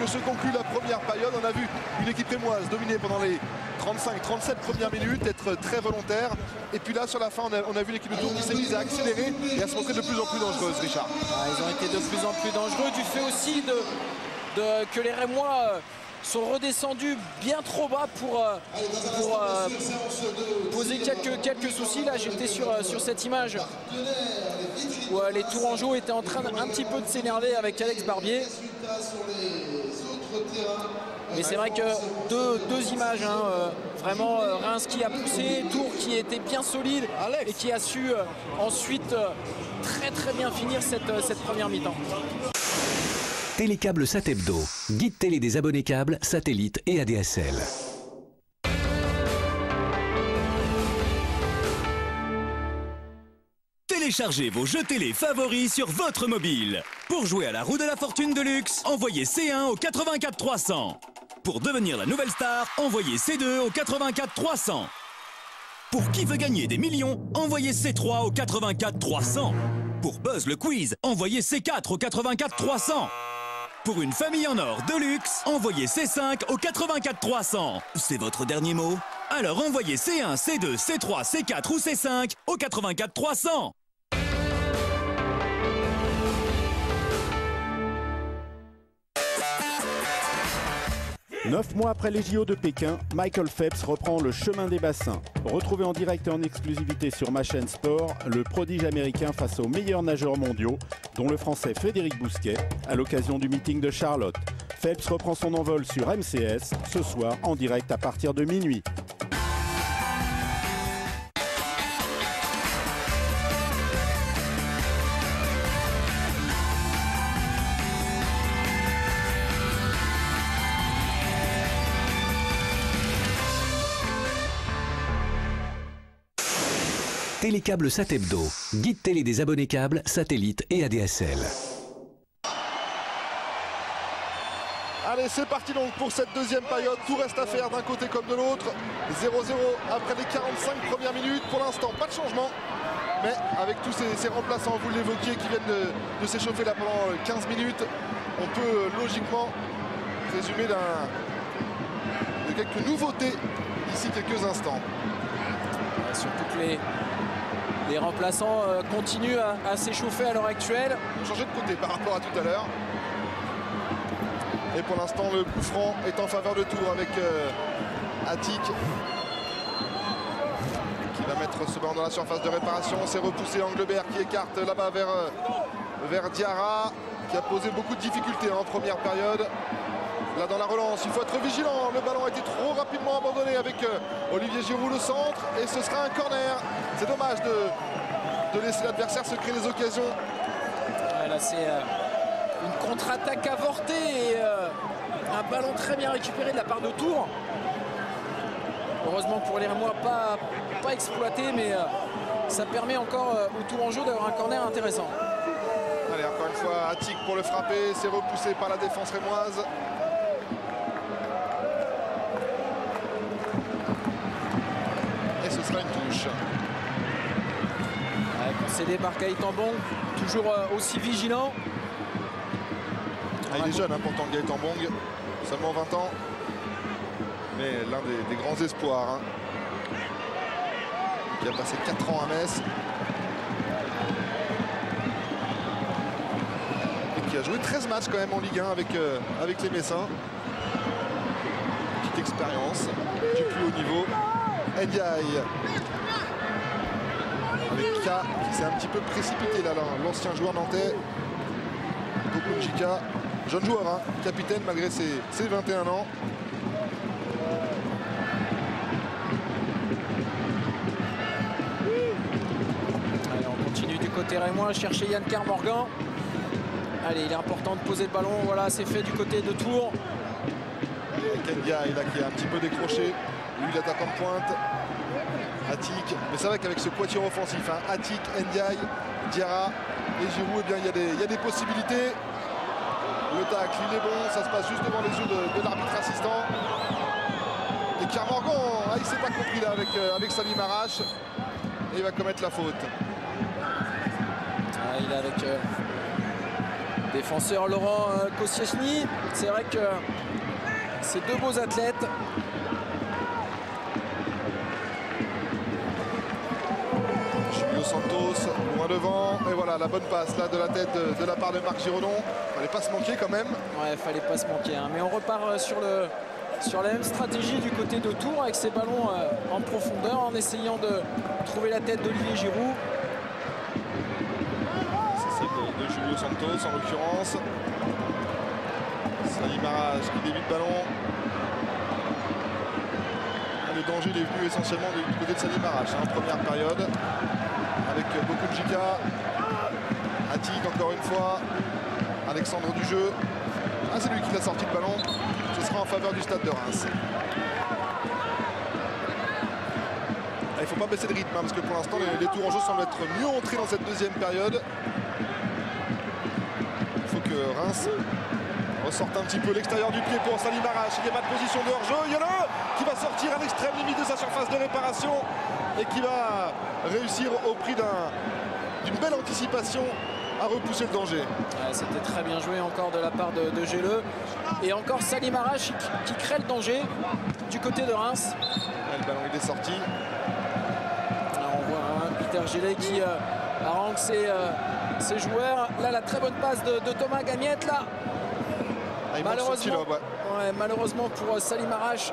que se conclut la première période. On a vu une équipe rémoise dominer pendant les 35-37 premières minutes, être très volontaire. Et puis là, sur la fin, on a vu l'équipe de Tours qui s'est mise à accélérer et à se montrer de plus en plus dangereuse, Richard. Ils ont été de plus en plus dangereux du fait aussi que les Rémois sont redescendus bien trop bas pour poser quelques soucis. Là, j'étais sur cette image où les Tourangeaux étaient en train un petit peu de s'énerver avec Alex Barbier. Mais c'est vrai que deux images, vraiment Reims qui a poussé, Tours qui était bien solide et qui a su ensuite très bien finir cette première mi-temps. Télécable Satebdo, guide télé des abonnés câbles, satellites et ADSL. Téléchargez vos jeux télé favoris sur votre mobile. Pour jouer à la roue de la fortune de luxe, envoyez C1 au 84 300. Pour devenir la nouvelle star, envoyez C2 au 84 300. Pour qui veut gagner des millions, envoyez C3 au 84 300. Pour Buzz le quiz, envoyez C4 au 84 300. Pour une famille en or de luxe, envoyez C5 au 84 300. C'est votre dernier mot? Alors envoyez C1, C2, C3, C4 ou C5 au 84 300. Neuf mois après les JO de Pékin, Michael Phelps reprend le chemin des bassins. Retrouvez en direct et en exclusivité sur ma chaîne Sport le prodige américain face aux meilleurs nageurs mondiaux, dont le français Frédéric Bousquet, à l'occasion du meeting de Charlotte. Phelps reprend son envol sur MCS, ce soir en direct à partir de minuit. Télécable Satebdo, guide télé des abonnés câbles, satellites et ADSL. Allez, c'est parti donc pour cette deuxième période. Tout reste à faire d'un côté comme de l'autre. 0-0 après les 45 premières minutes. Pour l'instant, pas de changement. Mais avec tous ces remplaçants, vous l'évoquiez, qui viennent de s'échauffer là pendant 15 minutes, on peut logiquement présumer de quelques nouveautés d'ici quelques instants. Surtout que les remplaçants continuent à s'échauffer à l'heure actuelle. Changer de côté par rapport à tout à l'heure. Et pour l'instant, le coup franc est en faveur de Tours avec Attic qui va mettre ce ballon dans la surface de réparation. C'est repoussé Anglebert qui écarte là-bas vers Diarra, qui a posé beaucoup de difficultés en première période. Là dans la relance, il faut être vigilant. Le ballon a été trop rapidement abandonné avec Olivier Giroud le centre. Et ce sera un corner. C'est dommage de laisser l'adversaire se créer des occasions. Là c'est une contre-attaque avortée et un ballon très bien récupéré de la part de Tours. Heureusement pour les Rémois, pas exploité, mais ça permet encore aux Tourangeaux d'avoir un corner intéressant. Allez, encore une fois, Attic pour le frapper. C'est repoussé par la défense rémoise. Et ce sera une touche. Concédé par Gaëtan Bong, toujours aussi vigilant. Il est jeune pourtant Gaëtan Bong, seulement 20 ans. Mais l'un des grands espoirs. Hein, qui a passé 4 ans à Metz. Et qui a joué 13 matchs quand même en Ligue 1 avec les Messins. Petite expérience du plus haut niveau. Ndiaye. Avec K qui s'est un petit peu précipité là, l'ancien joueur nantais. Bokunjika, jeune joueur, hein, capitaine malgré ses 21 ans. Allez, on continue du côté rémois, chercher Yann Kermorgan. Allez, il est important de poser le ballon. Voilà, c'est fait du côté de Tours. Ndiaye là qui a un petit peu décroché. Lui l'attaquant de pointe. Attic, mais c'est vrai qu'avec ce quatuor offensif, hein, Attic, Ndiaye, Diarra et Giroud, eh bien, il y a des possibilités. Le tacle, il est bon, ça se passe juste devant les yeux de l'arbitre assistant. Et Kermorgan, il ne s'est pas compris là avec Salim Arash. Et il va commettre la faute. Il est avec défenseur Laurent Koscielny. C'est vrai que c'est deux beaux athlètes. Santos, loin devant, et voilà la bonne passe là de la tête de la part de Marc Giraudon. Fallait pas se manquer quand même. Ouais, fallait pas se manquer. Hein. Mais on repart sur la même stratégie du côté de Tours avec ses ballons en profondeur en essayant de trouver la tête d'Olivier Giroud. C'est celle de Julio Santos en l'occurrence. Salim Arash qui dévie le ballon. Le danger il est venu essentiellement du côté de Salim Arash, hein, première période. Avec Bokunjika, Attic encore une fois, Alexandre du jeu. Ah, c'est lui qui l'a sorti le ballon. Ce sera en faveur du Stade de Reims. Il ne faut pas baisser de rythme, hein, parce que pour l'instant les tours en jeu semblent être mieux entrés dans cette deuxième période. Il faut que Reims ressorte un petit peu l'extérieur du pied pour Salim Arash. Il n'y a pas de position de hors-jeu. Il y en a qui va sortir à l'extrême limite de sa surface de réparation et qui va réussir au prix d'une belle anticipation à repousser le danger. Ouais, c'était très bien joué encore de la part de Géleux. Et encore Salim Arash qui crée le danger du côté de Reims. Ouais, le ballon il est sorti. Là, on voit hein, Peter Gélé qui harangue ses joueurs. Là, la très bonne passe de Thomas Gagnette. Là. Ah, malheureusement pour Salim Arash,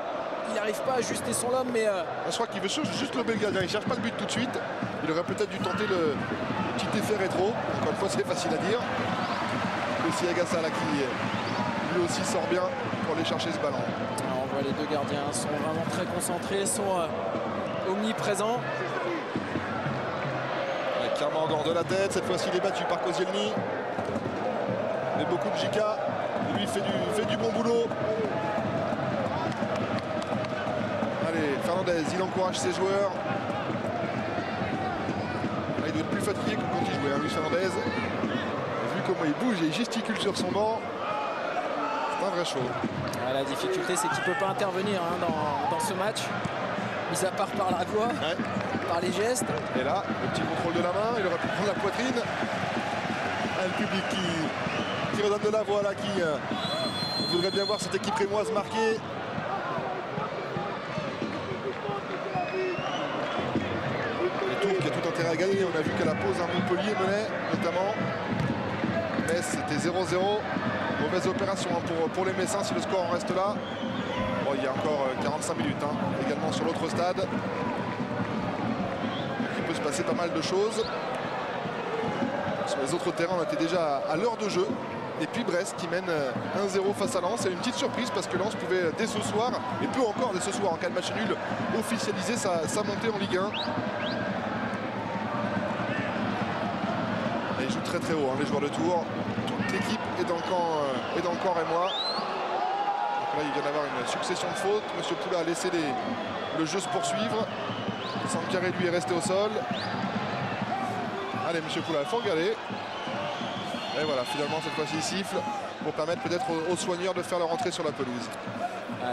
il n'arrive pas à ajuster son homme, mais je crois qu'il veut juste lever le gardien. Il ne cherche pas le but tout de suite. Il aurait peut-être dû tenter le petit effet rétro. Encore une fois, c'est facile à dire. Aussi Agassala qui lui aussi sort bien pour aller chercher ce ballon. Alors, on voit les deux gardiens sont vraiment très concentrés, sont omniprésents. Kermorgan de la tête. Cette fois-ci, il est battu par Koscielny. Mais Bokunjika, lui, fait du bon boulot. Allez, Fernandez, il encourage ses joueurs. Là, il doit être plus fatigué que quand il jouait, hein, Luis Fernandez. Vu comment il bouge et il gesticule sur son banc, c'est un vrai show. Ah, la difficulté, c'est qu'il ne peut pas intervenir hein, dans ce match, mis à part par la voix, ouais, par les gestes. Et là, le petit contrôle de la main, il aurait pu prendre la poitrine. Ah, le public qui redonne de la voix, là, qui voudrait bien voir cette équipe rémoise marquer. Tours qui a tout intérêt à gagner. On a vu qu'à la pause, un Montpellier menait notamment. Mais c'était 0-0. Mauvaise opération hein, pour les Messins si le score en reste là. Bon, il y a encore 45 minutes hein, également sur l'autre stade. Il peut se passer pas mal de choses. Sur les autres terrains, on était déjà à l'heure de jeu. Et puis Brest qui mène 1-0 face à Lens. C'est une petite surprise parce que Lens pouvait dès ce soir, et peut encore dès ce soir en cas de match nul, officialiser sa montée en Ligue 1. Et ils jouent très très haut hein, les joueurs de Tours. Toute l'équipe est dans le camp rémois. Donc là il vient d'avoir une succession de fautes. Monsieur Poula a laissé le jeu se poursuivre. Sankaré lui est resté au sol. Allez Monsieur Poula, il faut regarder. Et voilà, finalement cette fois-ci il siffle pour permettre peut-être aux soigneurs de faire leur entrée sur la pelouse.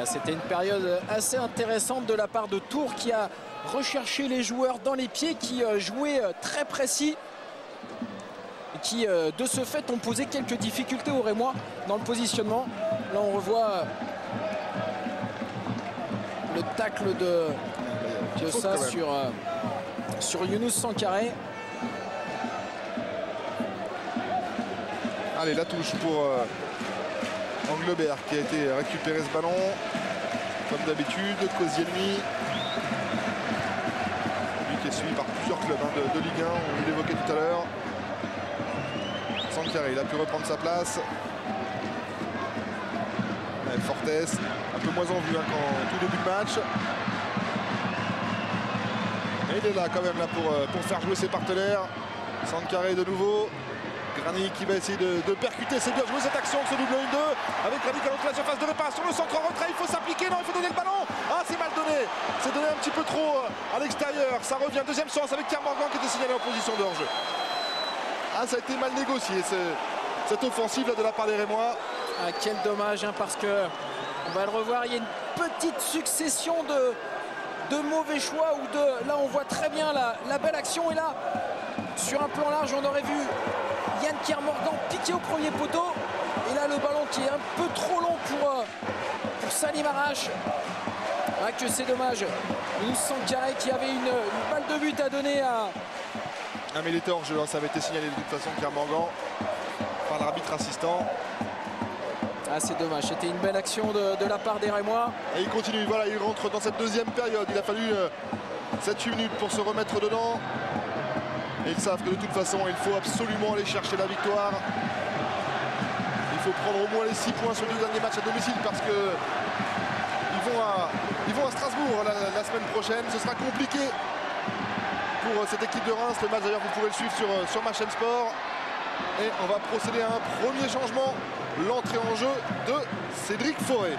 C'était une période assez intéressante de la part de Tours qui a recherché les joueurs dans les pieds, qui jouaient très précis et qui de ce fait ont posé quelques difficultés aux Rémois dans le positionnement. Là on revoit le tacle de ça sur Younous Sankaré. Allez, la touche pour Anglebert qui a été récupéré ce ballon. Comme d'habitude, Koscielny. Lui qui est suivi par plusieurs clubs de Ligue 1, on l'évoquait tout à l'heure. Sankaré, il a pu reprendre sa place. Fortes, un peu moins en vue qu'en tout début de match. Et il est là quand même là pour faire jouer ses partenaires. Sankaré de nouveau. Granic qui va essayer de percuter, c'est bien joué cette action, ce double 1-2 avec Granic à l'entrée de la surface de réparation, le centre en retrait, il faut s'appliquer, non, il faut donner le ballon. Ah, c'est mal donné, c'est donné un petit peu trop à l'extérieur, ça revient, deuxième chance avec Kermorgan qui était signalé en position de hors-jeu. Ah, ça a été mal négocié cette offensive là de la part des Rémois. Ah, quel dommage, hein, parce que on va le revoir, il y a une petite succession de mauvais choix, là on voit très bien la belle action, et là sur un plan large on aurait vu Yann Kermorgan piqué au premier poteau, et là le ballon qui est un peu trop long pour Salim Arash. Ah, que c'est dommage. Younous Sankaré qui avait une balle de but à donner à... Ah, mais il était hors jeu, hein, ça avait été signalé de toute façon Kermorgan par l'arbitre assistant. Ah, c'est dommage, c'était une belle action de la part des Rémois. Et il continue, voilà, il rentre dans cette deuxième période, il a fallu 7-8 minutes pour se remettre dedans. Et ils savent que de toute façon, il faut absolument aller chercher la victoire. Il faut prendre au moins les 6 points sur les 2 derniers matchs à domicile, parce que ils vont à Strasbourg la semaine prochaine. Ce sera compliqué pour cette équipe de Reims. Le match d'ailleurs, vous pourrez le suivre sur ma chaîne sport. Et on va procéder à un premier changement. L'entrée en jeu de Cédric Forêt.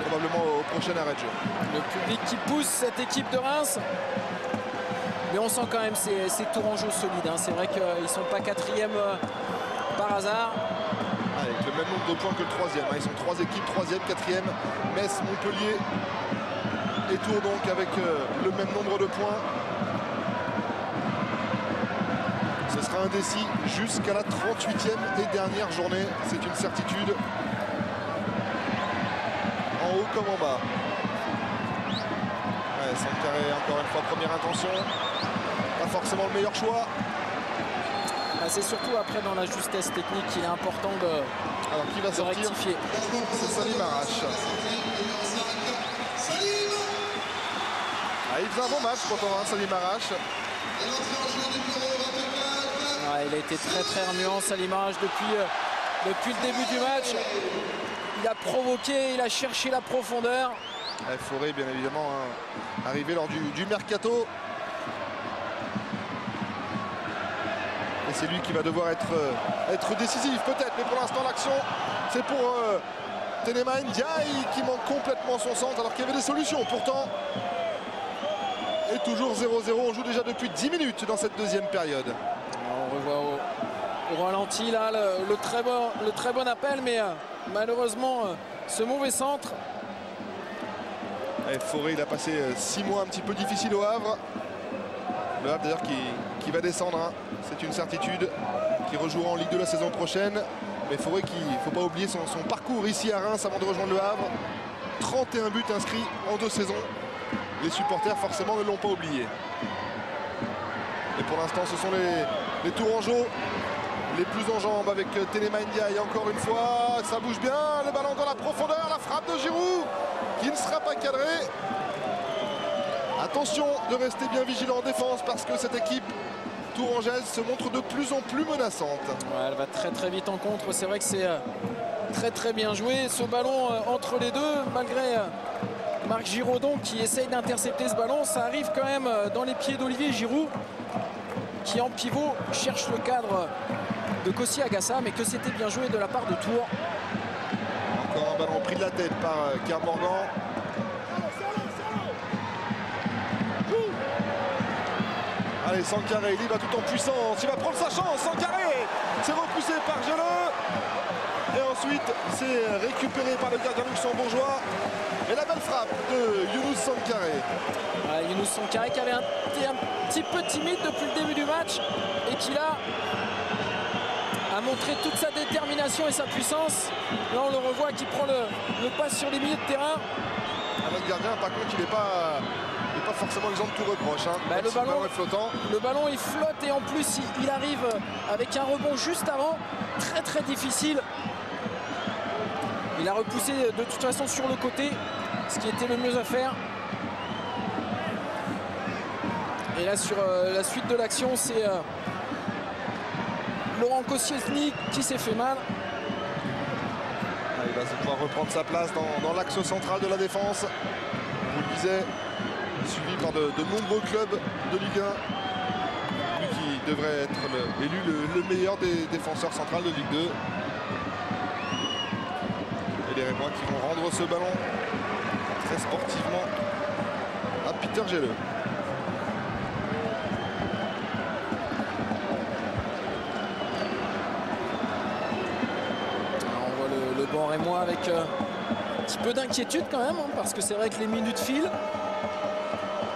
Probablement au prochain arrêt de jeu. Le public qui pousse cette équipe de Reims. Mais on sent quand même ces Tourangeaux solides, hein. C'est vrai qu'ils ne sont pas 4e par hasard. Avec le même nombre de points que le 3e. Ils sont 3 équipes, 3e, 4e. Metz, Montpellier et Tours donc avec le même nombre de points. Ce sera indécis jusqu'à la 38e et dernière journée. C'est une certitude. En haut comme en bas. Ouais, Sankaré, encore une fois, première intention. Pas forcément le meilleur choix. Ah, c'est surtout après dans la justesse technique qu'il est important Alors qui va sortir? Rectifier. C'est Salim Arash. Ah, il faisait un bon match pourtant, hein, Salim Arash. Ah, il a été très remuant, Salim Arash, depuis le début du match. Il a provoqué, il a cherché la profondeur. Forêt, bien évidemment, hein, arrivé lors du mercato. Et c'est lui qui va devoir être décisif, peut-être. Mais pour l'instant, l'action, c'est pour Tenema Ndiaye qui manque complètement son centre, alors qu'il y avait des solutions. Pourtant, et toujours 0-0. On joue déjà depuis 10 minutes dans cette deuxième période. On revoit au ralenti là le très bon appel, mais malheureusement ce mauvais centre. Et Forêt, il a passé 6 mois un petit peu difficiles au Havre. Le Havre d'ailleurs qui va descendre, hein. C'est une certitude, qui rejouera en Ligue 2 la saison prochaine. Mais Forêt, il ne faut pas oublier son parcours ici à Reims avant de rejoindre le Havre. 31 buts inscrits en 2 saisons. Les supporters forcément ne l'ont pas oublié. Et pour l'instant, ce sont les Tourangeaux les plus en jambes avec Tenema Ndiaye. Encore une fois, ça bouge bien. Le ballon dans la profondeur, la frappe de Giroud qui ne sera pas cadrée. Attention de rester bien vigilant en défense, parce que cette équipe tourangeaise se montre de plus en plus menaçante. Ouais, elle va très vite en contre. C'est vrai que c'est très bien joué. Ce ballon entre les deux, malgré Marc Giraudon qui essaye d'intercepter ce ballon, ça arrive quand même dans les pieds d'Olivier Giroud, qui en pivot cherche le cadre de Kossi Agassa, mais que c'était bien joué de la part de Tours. Encore un ballon pris de la tête par Kermorgan. Allez, Sankaré, il y va tout en puissance, il va prendre sa chance. Sankaré, c'est repoussé par Geleux. Et ensuite, c'est récupéré par le gardien luxembourgeois. Et la belle frappe de Younous Sankaré. Younous Sankaré qui avait été un petit peu timide depuis le début du match et qui là a montré toute sa détermination et sa puissance. Là, on le revoit qui prend le pas sur les milieux de terrain. Notre gardien, par contre, il n'est pas forcément exempt de tout reproche. Hein. Bah, le ballon est flottant. Le ballon, il flotte et en plus, il arrive avec un rebond juste avant. Très, très difficile. Il a repoussé de toute façon sur le côté, ce qui était le mieux à faire. Et là, sur la suite de l'action, c'est Laurent Koscielny qui s'est fait mal. Il va pouvoir reprendre sa place dans l'axe central de la défense. On vous le disait, suivi par de nombreux clubs de Ligue 1. Lui qui devrait être élu le meilleur des défenseurs centrales de Ligue 2. Et les Rémois qui vont rendre ce ballon très sportivement à Peter Gelleux. Le banc rémois avec un petit peu d'inquiétude quand même, hein, parce que c'est vrai que les minutes filent.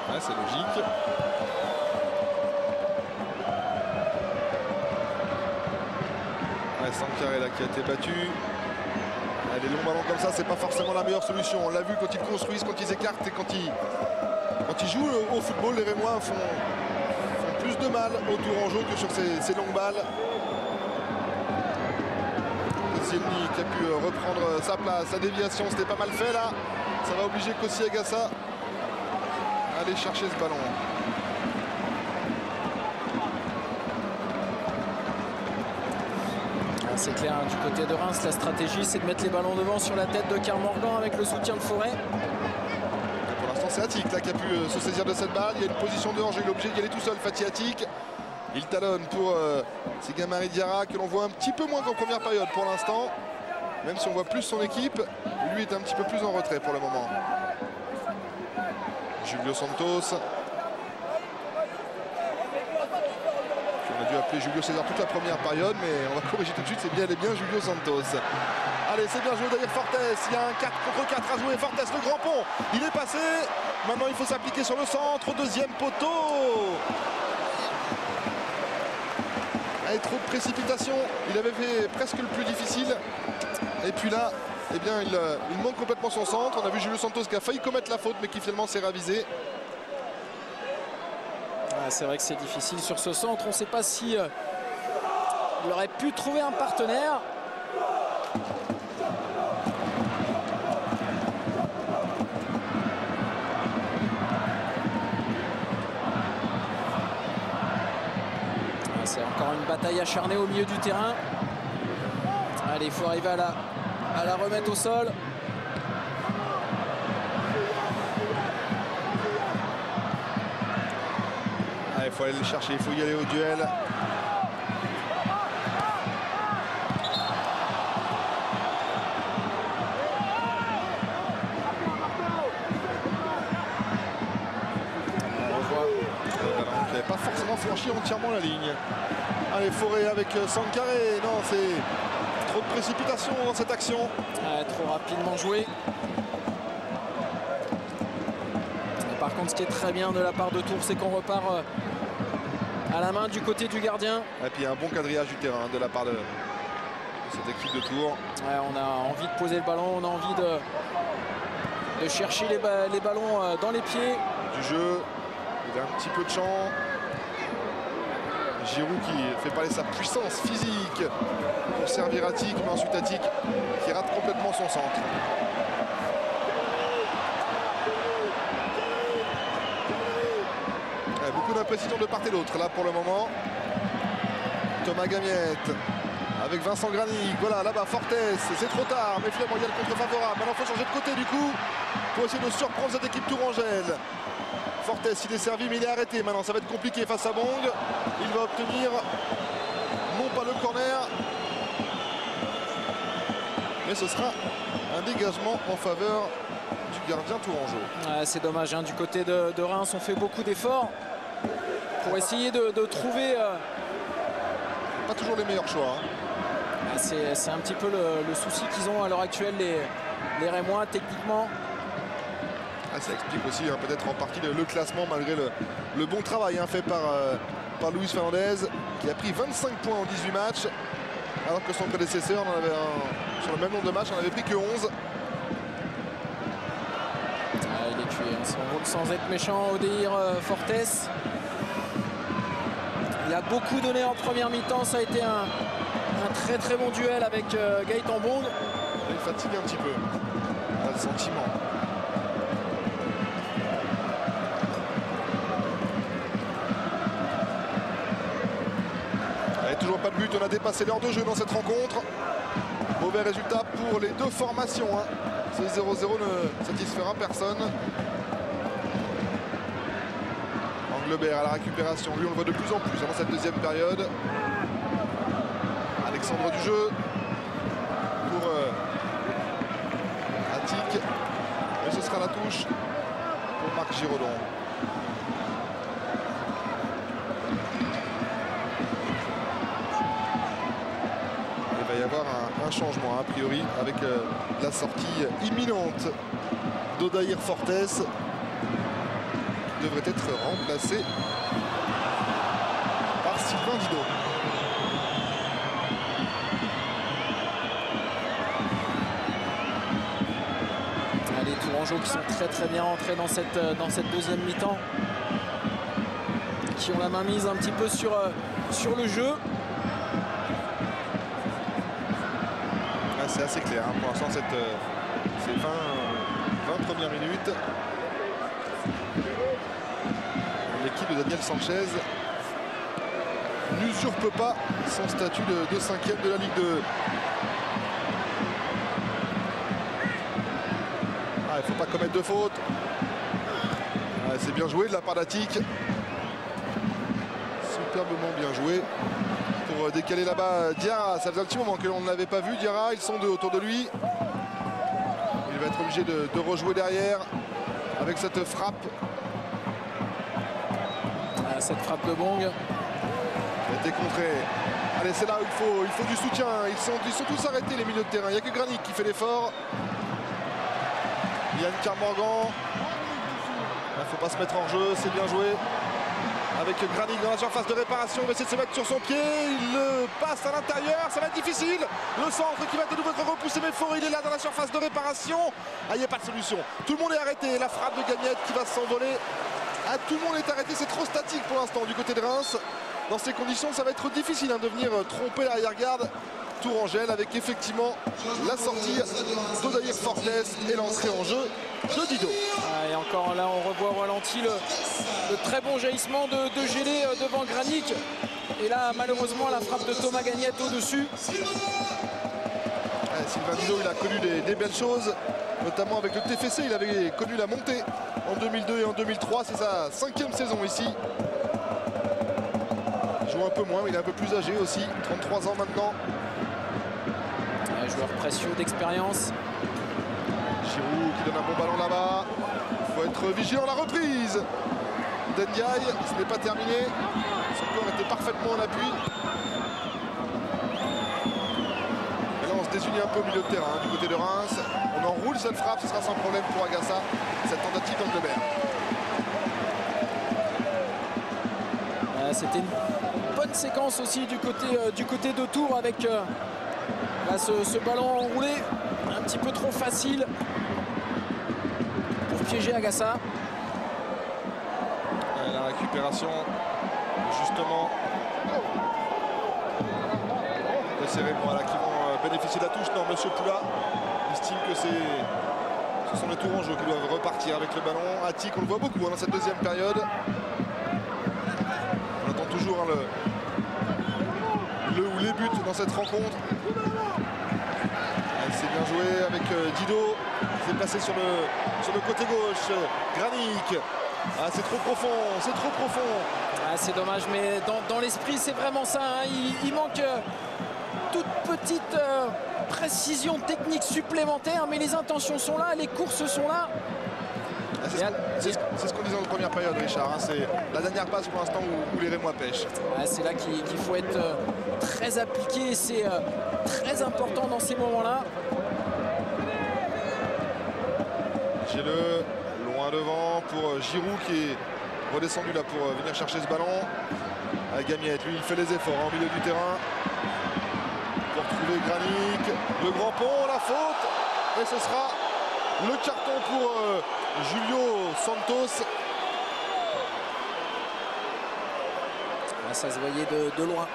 Ouais, c'est logique. Ouais, Sankaré là qui a été battu. Ouais, les longs ballons comme ça, c'est pas forcément la meilleure solution. On l'a vu quand ils construisent, quand ils écartent et quand ils jouent au football, les Rémois font plus de mal au Tourangeau que sur ces longues balles. Koscielny qui a pu reprendre sa place, sa déviation, c'était pas mal fait là. Ça va obliger Kossi Agassa à aller chercher ce ballon. C'est clair, hein, du côté de Reims, la stratégie c'est de mettre les ballons devant sur la tête de Kermorgan avec le soutien de Forêt. Pour l'instant c'est Attic là qui a pu se saisir de cette balle. Il y a une position de danger, il est obligé d'y aller tout seul, Fatih Attic. Il talonne pour Sigamari Diarra que l'on voit un petit peu moins qu'en première période pour l'instant. Même si on voit plus son équipe, lui est un petit peu plus en retrait pour le moment. Julio Santos. On a dû appeler Julio César toute la première période, mais on va corriger tout de suite, c'est bien Julio Santos. Allez, c'est bien joué d'ailleurs Fortes. Il y a un 4 contre 4 à jouer. Fortes, le grand pont. Il est passé. Maintenant, il faut s'appliquer sur le centre. Deuxième poteau. Avec trop de précipitation. Il avait fait presque le plus difficile. Et puis là, eh bien, il manque complètement son centre. On a vu Julio Santos qui a failli commettre la faute, mais qui finalement s'est ravisé. C'est vrai que c'est difficile sur ce centre. On ne sait pas si il aurait pu trouver un partenaire. C'est encore une bataille acharnée au milieu du terrain. Allez, il faut arriver à la remettre au sol. Il faut aller le chercher, il faut y aller au duel. On revoit le ballon qui n'avait pas forcément franchi entièrement la ligne. Allez, Forêt avec Sankaré. Non, c'est trop de précipitation dans cette action. Trop rapidement joué. Et par contre, ce qui est très bien de la part de Tours, c'est qu'on repart à la main du côté du gardien. Et puis un bon quadrillage du terrain de la part de cette équipe de Tours. Ouais, on a envie de poser le ballon, on a envie de chercher les ballons dans les pieds. Du jeu, il a un petit peu de champ. Giroud qui fait parler sa puissance physique pour servir Attic, mais ensuite Attic qui rate complètement son centre. Beaucoup d'imprécision de part et d'autre là pour le moment. Thomas Gamiette avec Vincent Granic. Voilà, là-bas Fortes, c'est trop tard, mais finalement il y a le contre favorable. Maintenant il faut changer de côté du coup pour essayer de surprendre cette équipe tourangelle. Fortes, il est servi mais il est arrêté. Maintenant ça va être compliqué face à Bong. Il va obtenir non pas le corner, mais ce sera un dégagement en faveur du gardien tourangeau. Ouais, c'est dommage, hein. Du côté de Reims on fait beaucoup d'efforts pour essayer de trouver... Pas toujours les meilleurs choix. Hein. C'est un petit peu le souci qu'ils ont à l'heure actuelle, les Rémois, techniquement. Ça explique aussi hein, peut-être en partie le classement malgré le bon travail hein, fait par Luis Fernandez qui a pris 25 points en 18 matchs. alors que son prédécesseur en avait sur le même nombre de matchs, on avait pris que 11. Il est tué, sans être méchant, Odeir Fortes. Il a beaucoup donné en première mi-temps, ça a été un très très bon duel avec Gaëtan Bong. Il fatigue un petit peu, on a le sentiment. Toujours pas de but, on a dépassé l'heure de jeu dans cette rencontre. Mauvais résultat pour les deux formations. Ce 0-0 ne satisfera personne. Anglebert à la récupération, lui on le voit de plus en plus dans cette deuxième période. Alexandre du jeu pour Attic. Et ce sera la touche pour Marc Giraudon. Il va y avoir un changement a priori avec la sortie imminente d'Odair Fortes qui devrait être remplacé par Sylvain Didot. Les Tourangeaux qui sont très bien entrés dans cette deuxième mi-temps, qui ont la main mise un petit peu sur le jeu. C'est assez clair pour l'instant ces 20 premières minutes. L'équipe de Daniel Sanchez n'usurpe pas son statut de 5e de la Ligue 2. Il ne faut pas commettre de faute. C'est bien joué de la part d'Attic. Superbement bien joué. Pour décaler là-bas Diarra, ça faisait un petit moment que l'on ne l'avait pas vu. Diarra, ils sont deux autour de lui. Il va être obligé de rejouer derrière avec cette frappe. Cette frappe de Bong. Elle a été contrée. Allez, c'est là où il faut du soutien. Ils sont tous arrêtés les milieux de terrain. Il n'y a que Granic qui fait l'effort. Yann Carmorgan. Il ne faut pas se mettre en jeu, c'est bien joué. Avec Granic dans la surface de réparation, il va essayer de se mettre sur son pied, il le passe à l'intérieur, ça va être difficile. Le centre qui va de nouveau être repoussé, mais Faure, il est là dans la surface de réparation. Il n'y a pas de solution. Tout le monde est arrêté, la frappe de Gagnette qui va s'envoler. Tout le monde est arrêté, c'est trop statique pour l'instant du côté de Reims. Dans ces conditions, ça va être difficile de venir tromper l'arrière-garde tourangelle avec effectivement la sortie d'Odair Fortes et l'entrée en jeu de Didot. Et encore là, on revoit au ralenti le très bon jaillissement de Gélé devant Granic. Et là, malheureusement, la frappe de Thomas Gagnette au-dessus. Sylvain Didot, il a connu des belles choses, notamment avec le TFC. Il avait connu la montée en 2002 et en 2003. C'est sa 5e saison ici. Il joue un peu moins, mais il est un peu plus âgé aussi. 33 ans maintenant. Un joueur précieux d'expérience. Giroud qui donne un bon ballon là-bas. Il faut être vigilant. La reprise d'Ndiaye, ce n'est pas terminé. Son corps était parfaitement en appui. Et là, on se désunit un peu au milieu de terrain du côté de Reims. On enroule cette frappe, ce sera sans problème pour Agassa. Cette tentative d'Anglebert. C'était une bonne séquence aussi du côté de Tours avec là, ce ballon enroulé un petit peu trop facile pour piéger Agassa. La récupération justement de ces Rémois là qui vont bénéficier de la touche. Non, monsieur Poula estime que ce sont les Tourangeaux qui doivent repartir avec le ballon. Attic, on le voit beaucoup dans cette deuxième période. On attend toujours le ou les buts dans cette rencontre. C'est bien joué avec Didot. C'est passé sur le côté gauche. Granic. C'est trop profond, c'est trop profond. C'est dommage, mais dans l'esprit, c'est vraiment ça. Il manque toute petite précision technique supplémentaire, mais les intentions sont là, les courses sont là. C'est ce qu'on disait en première période, Richard. C'est la dernière passe pour l'instant où les Rémois pêchent. C'est là qu'il faut être très appliqué. C'est très important dans ces moments-là. J'ai le loin devant pour Giroud qui est redescendu là pour venir chercher ce ballon. Gamiette, lui, il fait les efforts en milieu du terrain pour retrouver Granic, le grand pont, la faute, et ce sera le carton pour Julio Santos. Ça se voyait de loin,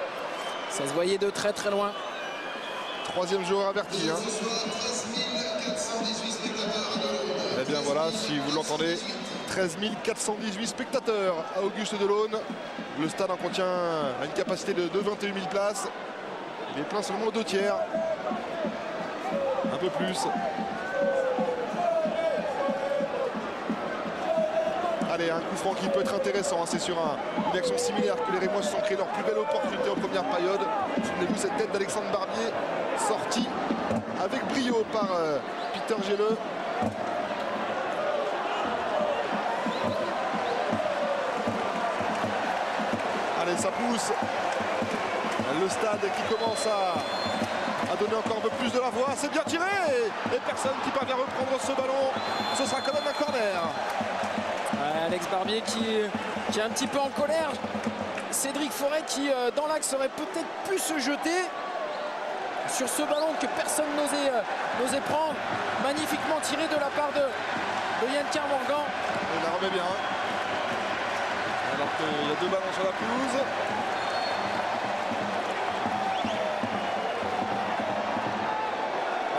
ça se voyait de très très loin. Troisième joueur averti. Hein. Et bien voilà, si vous l'entendez, 13 418 spectateurs à Auguste Delaune. Le stade en contient une capacité de 21 000 places. Il est plein seulement aux 2 tiers. Un peu plus. Allez, un coup franc qui peut être intéressant. Hein. C'est sur une action similaire que les Rémois se sont créés leur plus belle opportunité en première période. Souvenez-vous cette tête d'Alexandre Barbier sortie avec brio par Peter Gelleux. Allez, ça pousse. Le stade qui commence à donner encore un peu plus de la voix. C'est bien tiré et personne qui parvient à reprendre ce ballon. Ce sera quand même un corner. Alex Barbier qui est un petit peu en colère. Cédric Forêt qui dans l'axe aurait peut-être pu se jeter sur ce ballon que personne n'osait prendre. Magnifiquement tiré de la part de Yann Kermorgan. Il la remet bien. Alors qu'il y a 2 ballons sur la pelouse.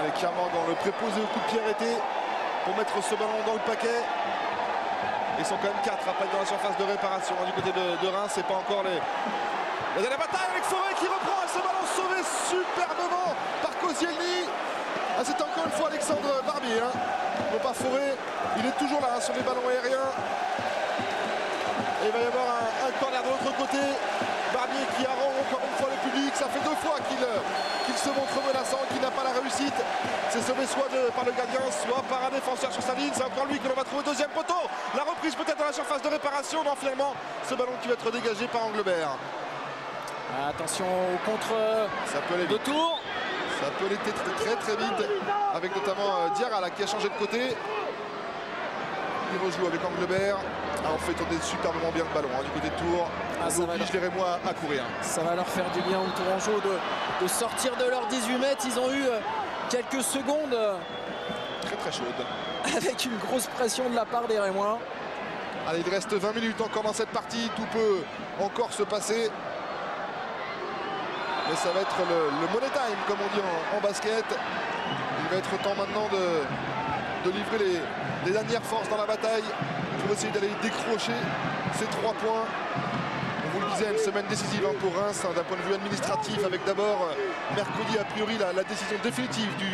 Allez, Kermorgan, le préposé au coup de pied arrêté pour mettre ce ballon dans le paquet. Ils sont quand même 4 à pas être dans la surface de réparation du côté de Reims. C'est pas encore la dernière bataille avec Forêt qui reprend ce ballon sauvé superbement par Koscielny. Ah, c'est encore une fois Alexandre Barbier. Hein. Non pas Forêt. Il est toujours là sur les ballons aériens. Et il va y avoir un corner de l'autre côté. Barbier qui harangue encore une fois le public. Ça fait 2 fois qu'il se montre menaçant, qu'il n'a pas la réussite. C'est sauvé soit par le gardien, soit par un défenseur sur sa ligne. C'est encore lui que l'on va trouver au 2e poteau. La reprise peut-être dans la surface de réparation. Non, finalement, ce ballon qui va être dégagé par Anglebert. Attention au contre de tour. Ça peut aller très très vite. Avec notamment Diarra là, qui a changé de côté. Il rejoue avec Anglebert. On fait tourner superbement bien le ballon du côté de Tours. On oblige les Rémois à courir. Ça va leur faire du bien aux Tourangeaux de sortir de leurs 18 mètres. Ils ont eu quelques secondes très très chaudes. Avec une grosse pression de la part des Rémois. Allez, il reste 20 minutes encore dans cette partie. Tout peut encore se passer. Mais ça va être le money time, comme on dit en basket. Il va être temps maintenant de livrer les dernières forces dans la bataille pour essayer d'aller décrocher ces 3 points. On vous le disait, une semaine décisive pour Reims d'un point de vue administratif, avec d'abord mercredi a priori la décision définitive du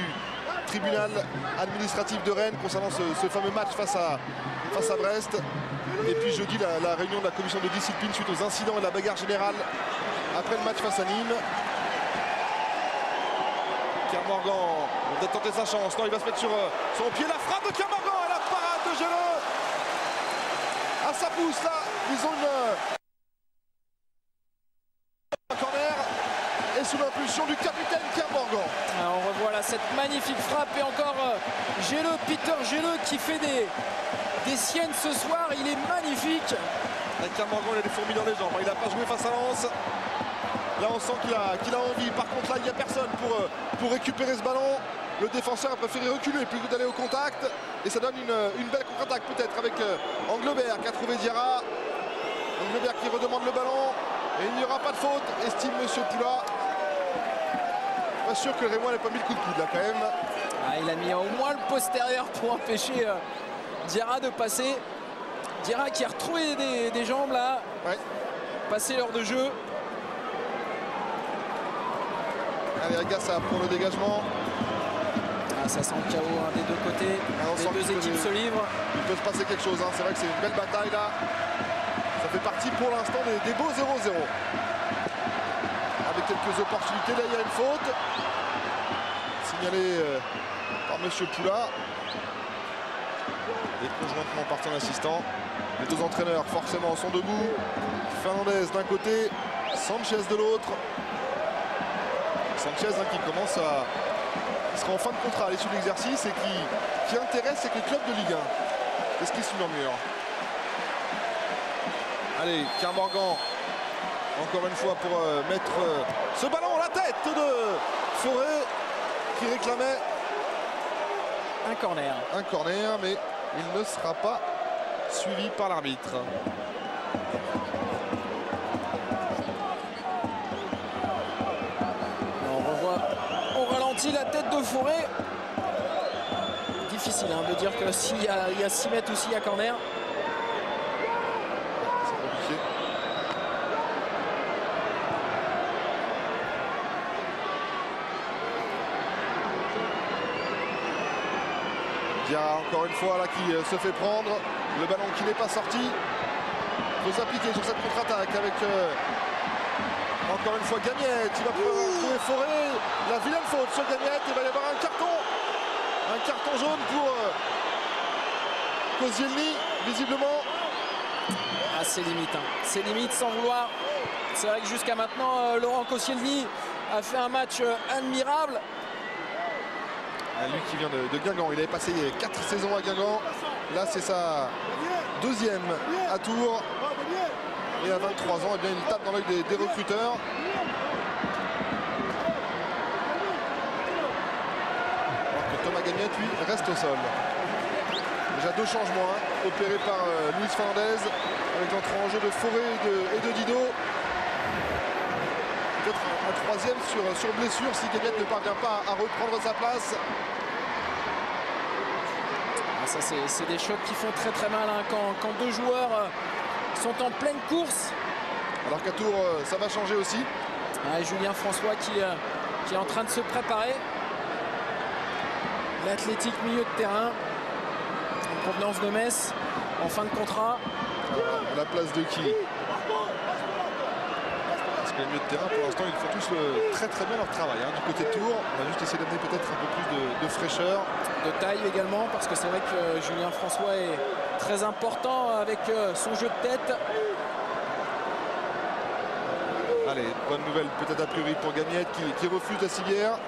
tribunal administratif de Rennes concernant ce fameux match face à Brest. Et puis jeudi la réunion de la commission de discipline suite aux incidents et la bagarre générale après le match face à Nîmes. Kermorgan va tenter sa chance. Non, il va se mettre sur son pied. La frappe de Kermorgan et la parade de Gelleux. Ah, ça pousse là. Ils ont un corner. Et sous l'impulsion du capitaine Kermorgan. On revoit là cette magnifique frappe. Et encore Gelleux, Peter Gelleux qui fait des siennes ce soir. Il est magnifique. Kermorgan, il a des fourmis dans les jambes. Il n'a pas joué face à Lens. Là, on sent qu'il a envie. Par contre, là, il n'y a personne pour récupérer ce ballon. Le défenseur a préféré reculer plutôt que d'aller au contact. Et ça donne une belle contre-attaque peut-être avec Anglebert qui a trouvé Diarra. Anglebert qui redemande le ballon. Et il n'y aura pas de faute, estime Monsieur Poula. Pas sûr que Rémois n'ait pas mis le coup de coude là quand même. Il a mis au moins le postérieur pour empêcher Diarra de passer. Diarra qui a retrouvé des jambes là. Ouais. Passé l'heure de jeu. Allez, Agassa pour le dégagement. Ça sent le chaos des 2 côtés. Les 2 équipes se livrent. Il peut se passer quelque chose. C'est vrai que c'est une belle bataille là. Ça fait partie pour l'instant des beaux 0-0. Avec quelques opportunités. Là, il y a une faute. Signalée par Monsieur Poula. Et conjointement par son assistant. Les 2 entraîneurs forcément sont debout. Fernandez d'un côté, Sanchez de l'autre. Sanchez qui commence qui sera en fin de contrat à l'issue de l'exercice et qui intéresse les clubs de Ligue 1. C'est ce qui se murmure. Allez, Kermorgan, encore une fois pour mettre ce ballon à la tête de Forêt qui réclamait un corner. Un corner, mais il ne sera pas suivi par l'arbitre. On revoit au ralenti la tête de Forêt. Difficile de dire que s'il y a 6 mètres ou s'il y a corner. C'est compliqué. Diarra encore une fois là qui se fait prendre. Le ballon qui n'est pas sorti. Il faut s'appliquer sur cette contre-attaque avec encore une fois Gagnette. Il va pouvoir trouver Forêt. La vilaine faute sur Gagnette. Il va y avoir un carton. Un carton jaune pour Koscielny, visiblement. Ah, c'est limite. C'est limite sans vouloir. C'est vrai que jusqu'à maintenant, Laurent Koscielny a fait un match admirable. Lui qui vient de Guingamp. Il avait passé 4 saisons à Guingamp. Là, c'est sa deuxième à Tours. Et à 23 ans, eh bien, il tape dans l'œil des recruteurs. Thomas Gagnette, lui, reste au sol. Déjà 2 changements opérés par Luis Fernandez avec l'entrée en jeu de Forêt et de Didot. Peut-être un troisième sur blessure si Gagnette ne parvient pas à reprendre sa place. Ça, c'est des chocs qui font très très mal quand 2 joueurs sont en pleine course. Alors qu'à Tours, ça va changer aussi. Julien François qui est en train de se préparer. L'Athletic milieu de terrain en provenance de Metz en fin de contrat. À la place de qui? Parce que les milieux de terrain pour l'instant ils font tous très très bien leur travail du côté de Tours. On va juste essayer d'amener peut-être un peu plus de fraîcheur. De taille également, parce que c'est vrai que Julien François est très important avec son jeu de tête. Allez, bonne nouvelle peut-être a priori pour Gagnette qui refuse la civière,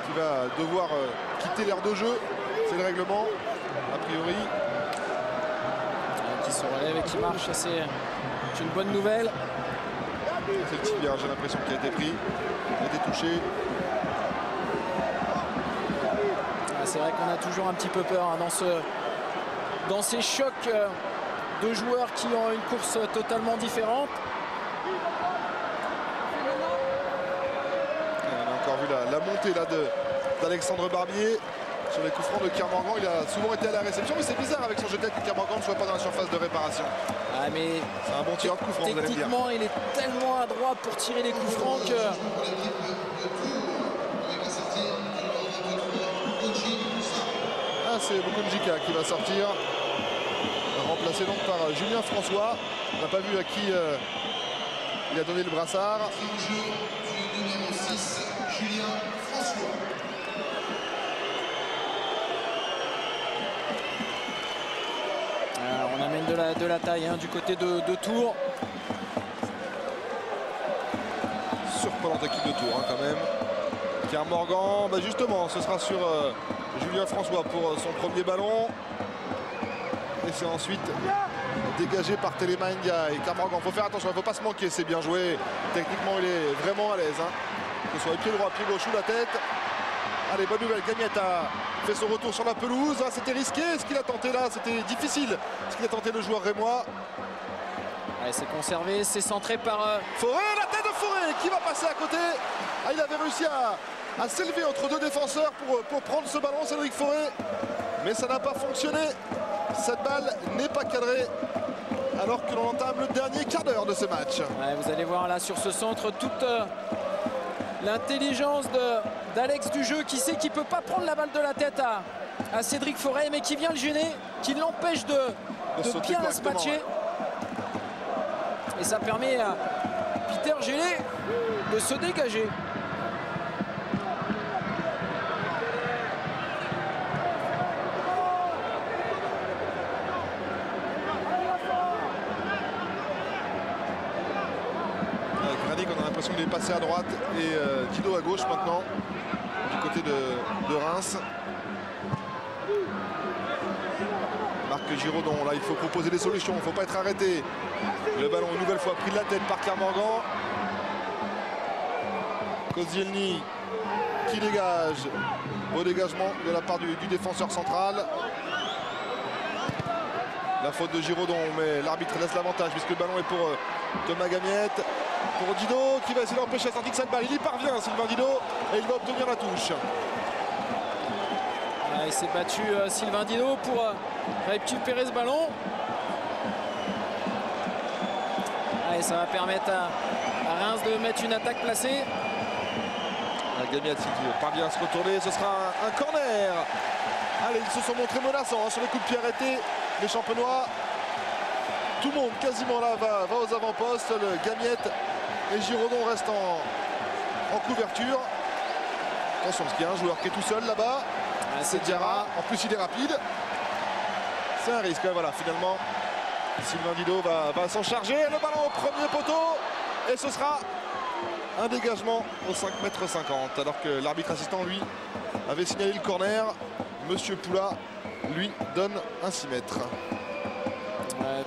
qui va devoir quitter l'aire de jeu. C'est le règlement, a priori. Qui se relève et qui marche, c'est une bonne nouvelle. C'est le tibia, j'ai l'impression qu'il a été pris, il a été touché. C'est vrai qu'on a toujours un petit peu peur dans ces chocs de joueurs qui ont une course totalement différente. On a encore vu la montée là d'Alexandre Barbier sur les coups francs de Kermorgan. Il a souvent été à la réception, mais c'est bizarre avec son jeu de tête que Kermorgan ne soit pas dans la surface de réparation. Ah, mais c'est un bon tireur de coups francs, vous allez me dire. Techniquement, il est tellement adroit pour tirer les coups francs que... C'est Bokonjika qui va sortir, remplacé donc par Julien François. On n'a pas vu à qui il a donné le brassard. On amène de la taille du côté de Tours. Surprenante équipe de Tours quand même. Kermorgan, justement, ce sera sur Julien François pour son premier ballon. Et c'est ensuite dégagé par Télémania et Kermorgan. Il faut faire attention, il ne faut pas se manquer, c'est bien joué. Techniquement, il est vraiment à l'aise. Que ce soit pied droit, pied gauche ou la tête. Allez, bonne nouvelle, Gagnette a fait son retour sur la pelouse. C'était risqué, ce qu'il a tenté là, c'était difficile. Ce qu'il a tenté le joueur rémois. C'est conservé, c'est centré par... Forêt, la tête de Forêt qui va passer à côté. Il avait réussi à s'élever entre 2 défenseurs pour prendre ce ballon, Cédric Forêt. Mais ça n'a pas fonctionné. Cette balle n'est pas cadrée alors que l'on entame le dernier quart d'heure de ce match. Vous allez voir là sur ce centre toute l'intelligence d'Alex du jeu qui sait qu'il ne peut pas prendre la balle de la tête à Cédric Forêt, mais qui vient le gêner, qui l'empêche de bien se matcher. Et ça permet à Peter Gélé de se dégager. Granic, on a l'impression qu'il est passé à droite et Didot à gauche maintenant du côté de Reims. Marc Giraudon, là il faut proposer des solutions, il ne faut pas être arrêté. Le ballon une nouvelle fois pris de la tête par Kermorgan. Koscielny qui dégage. Beau dégagement de la part du défenseur central. La faute de Giraudon, mais l'arbitre laisse l'avantage puisque le ballon est pour Thomas Gamiette. Pour Didot qui va essayer d'empêcher la sortie de cette balle. Il y parvient, Sylvain Didot, et il va obtenir la touche. Il s'est battu Sylvain Didot pour récupérer ce ballon. Allez, ça va permettre à Reims de mettre une attaque placée. Gamiette qui parvient à se retourner, ce sera un corner. Allez, ils se sont montrés menaçants sur les coups de pied arrêtés. Les Champenois, tout le monde quasiment là va aux avant-postes. Le Gamiette et Giraudon restent en couverture. Attention parce qu'il y a un joueur qui est tout seul là-bas. C'est Diarra. En plus il est rapide. C'est un risque. Voilà, finalement Sylvain Didot va s'en charger. Le ballon au premier poteau. Et ce sera un dégagement au 5,50 m. Alors que l'arbitre assistant lui avait signalé le corner. Monsieur Poula lui donne un 6 mètres.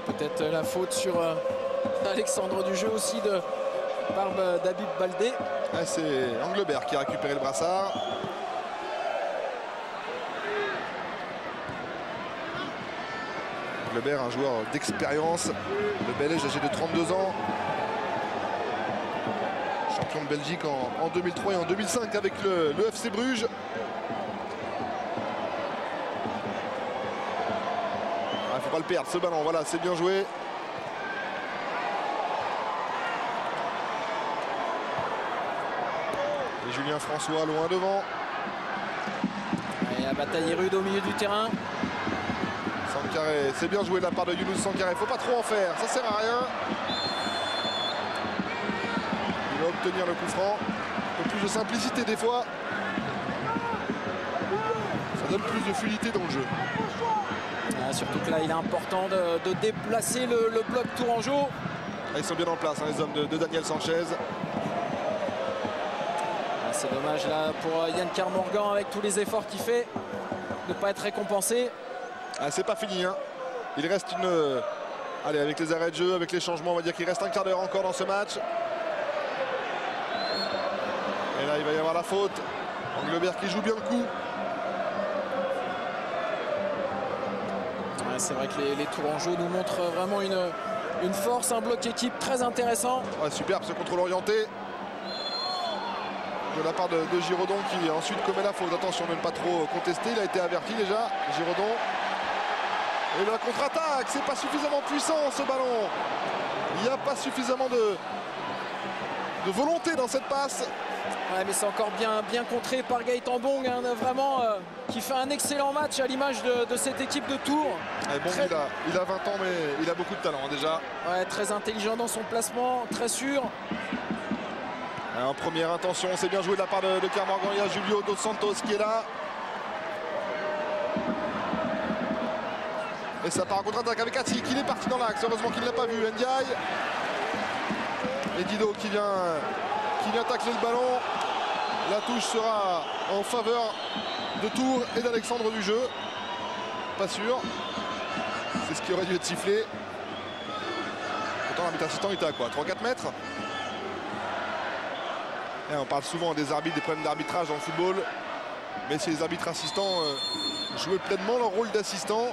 Peut-être la faute sur Alexandre du jeu aussi de Barbe d'Habib Baldé. C'est Anglebert qui a récupéré le brassard. Anglebert, un joueur d'expérience. Le Belge âgé de 32 ans. Champion de Belgique en 2003 et en 2005 avec le FC Bruges. Il ne faut pas le perdre ce ballon, voilà, c'est bien joué. Et Julien François loin devant. Et la bataille est rude au milieu du terrain. Sankaré, c'est bien joué de la part de Younous Sankaré, il ne faut pas trop en faire, ça sert à rien. Il va obtenir le coup franc. Un peu plus de simplicité des fois. Ça donne plus de fluidité dans le jeu. Surtout que là il est important de déplacer le bloc tourangeau. Ils sont bien en place les hommes de Daniel Sanchez. C'est dommage là pour Yann Kermorgan avec tous les efforts qu'il fait de ne pas être récompensé. C'est pas fini Il reste une... Allez, avec les arrêts de jeu, avec les changements, on va dire qu'il reste un quart d'heure encore dans ce match. Et là il va y avoir la faute. Anglebert qui joue bien le coup. C'est vrai que les Tourangeaux nous montrent vraiment une force, un bloc équipe très intéressant. Superbe ce contrôle orienté de la part de Giraudon qui ensuite commet la faute. Attention de ne pas trop contester, il a été averti déjà, Giraudon. Et la contre-attaque, c'est pas suffisamment puissant ce ballon. Il n'y a pas suffisamment de volonté dans cette passe. Ouais, mais c'est encore bien contré par Gaëtan Bong, vraiment qui fait un excellent match à l'image de cette équipe de Tours. Bon, il a 20 ans mais il a beaucoup de talent déjà. Ouais, très intelligent dans son placement, très sûr. En première intention, c'est bien joué de la part de Kermorgan. Il y a Julio Dos Santos qui est là. Et ça part en contre-attaque avec Atsi qui est parti dans l'axe. Heureusement qu'il ne l'a pas vu. Ndiaye. Et Didot qui vient tacler le ballon. La touche sera en faveur de Tours et d'Alexandre du jeu. Pas sûr. C'est ce qui aurait dû être sifflé. Pourtant l'arbitre assistant était à quoi, 3-4 mètres. Et on parle souvent des arbitres, des problèmes d'arbitrage dans le football. Mais si les arbitres assistants jouaient pleinement leur rôle d'assistant,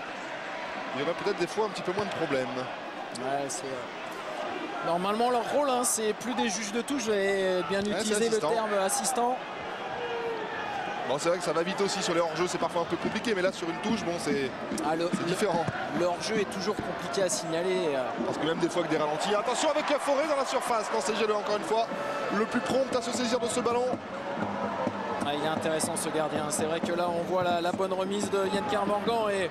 il y aurait peut-être des fois un petit peu moins de problèmes. Ouais, normalement leur rôle, c'est plus des juges de touche. J'ai bien utilisé le terme assistant. Bon, c'est vrai que ça va vite aussi sur les hors-jeux, c'est parfois un peu compliqué, mais là sur une touche, bon, c'est différent. Le hors-jeu est toujours compliqué à signaler. Parce que même des fois avec des ralentis. Attention avec Forêt dans la surface. Non, c'est Géleux encore une fois. Le plus prompt à se saisir de ce ballon. Il est intéressant ce gardien. C'est vrai que là on voit la bonne remise de Yann Kermorgan et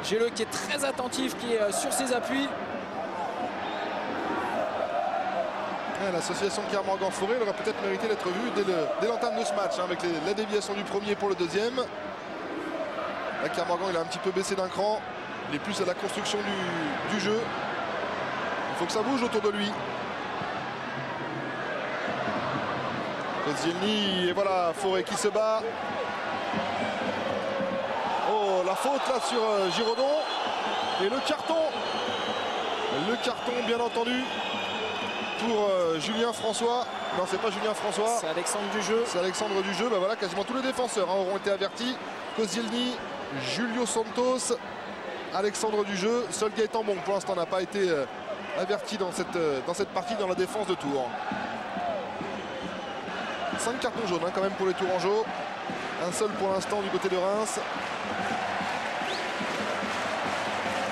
Géleux qui est très attentif, qui est sur ses appuis. L'association Kermorgan-Forêt aurait peut-être mérité d'être vue dès l'entame de ce match, avec la déviation du premier pour le deuxième. Là, Kermorgan il a un petit peu baissé d'un cran. Il est plus à la construction du jeu. Il faut que ça bouge autour de lui. Koscielny, et voilà, Forêt qui se bat. Oh, la faute là sur Giraudon. Et le carton. Le carton, bien entendu, pour Julien François. Non, c'est pas Julien François. C'est Alexandre Dujeu. C'est Alexandre Dujeu. Ben voilà, quasiment tous les défenseurs auront été avertis. Koscielny, Julio Santos, Alexandre Dujeu. Seul Gaëtan Bon pour l'instant n'a pas été averti dans cette partie dans la défense de Tours. 5 cartons jaunes quand même pour les Tourangeaux. Un seul pour l'instant du côté de Reims.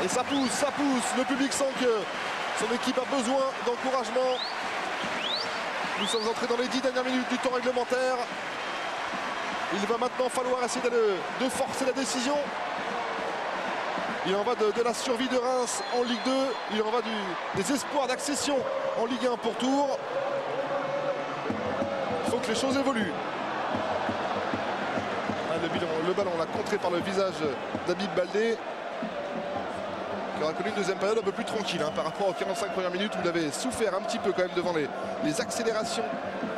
Et ça pousse. Le public sent que son équipe a besoin d'encouragement. Nous sommes entrés dans les 10 dernières minutes du temps réglementaire. Il va maintenant falloir essayer de forcer la décision. Il en va de la survie de Reims en Ligue 2. Il en va des espoirs d'accession en Ligue 1 pour Tours. Il faut que les choses évoluent. Le ballon l'a contré par le visage d'Habib Baldé, qui aura connu une deuxième période un peu plus tranquille par rapport aux 45 premières minutes où il avait souffert un petit peu quand même devant les accélérations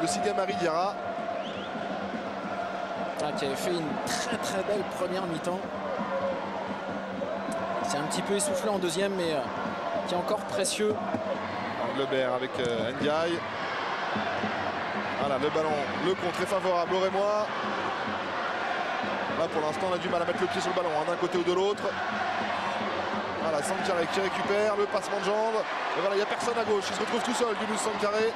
de Siga Mari Diarra. Qui avait fait une très belle première mi-temps. C'est un petit peu essoufflé en deuxième, mais qui est encore précieux. Anglebert avec Ndiaye. Voilà, le ballon, le contre est favorable au Rémois. Là pour l'instant on a du mal à mettre le pied sur le ballon d'un côté ou de l'autre. Voilà, Sankaré qui récupère le passement de jambes. Et voilà, il n'y a personne à gauche, il se retrouve tout seul, Younous Sankaré.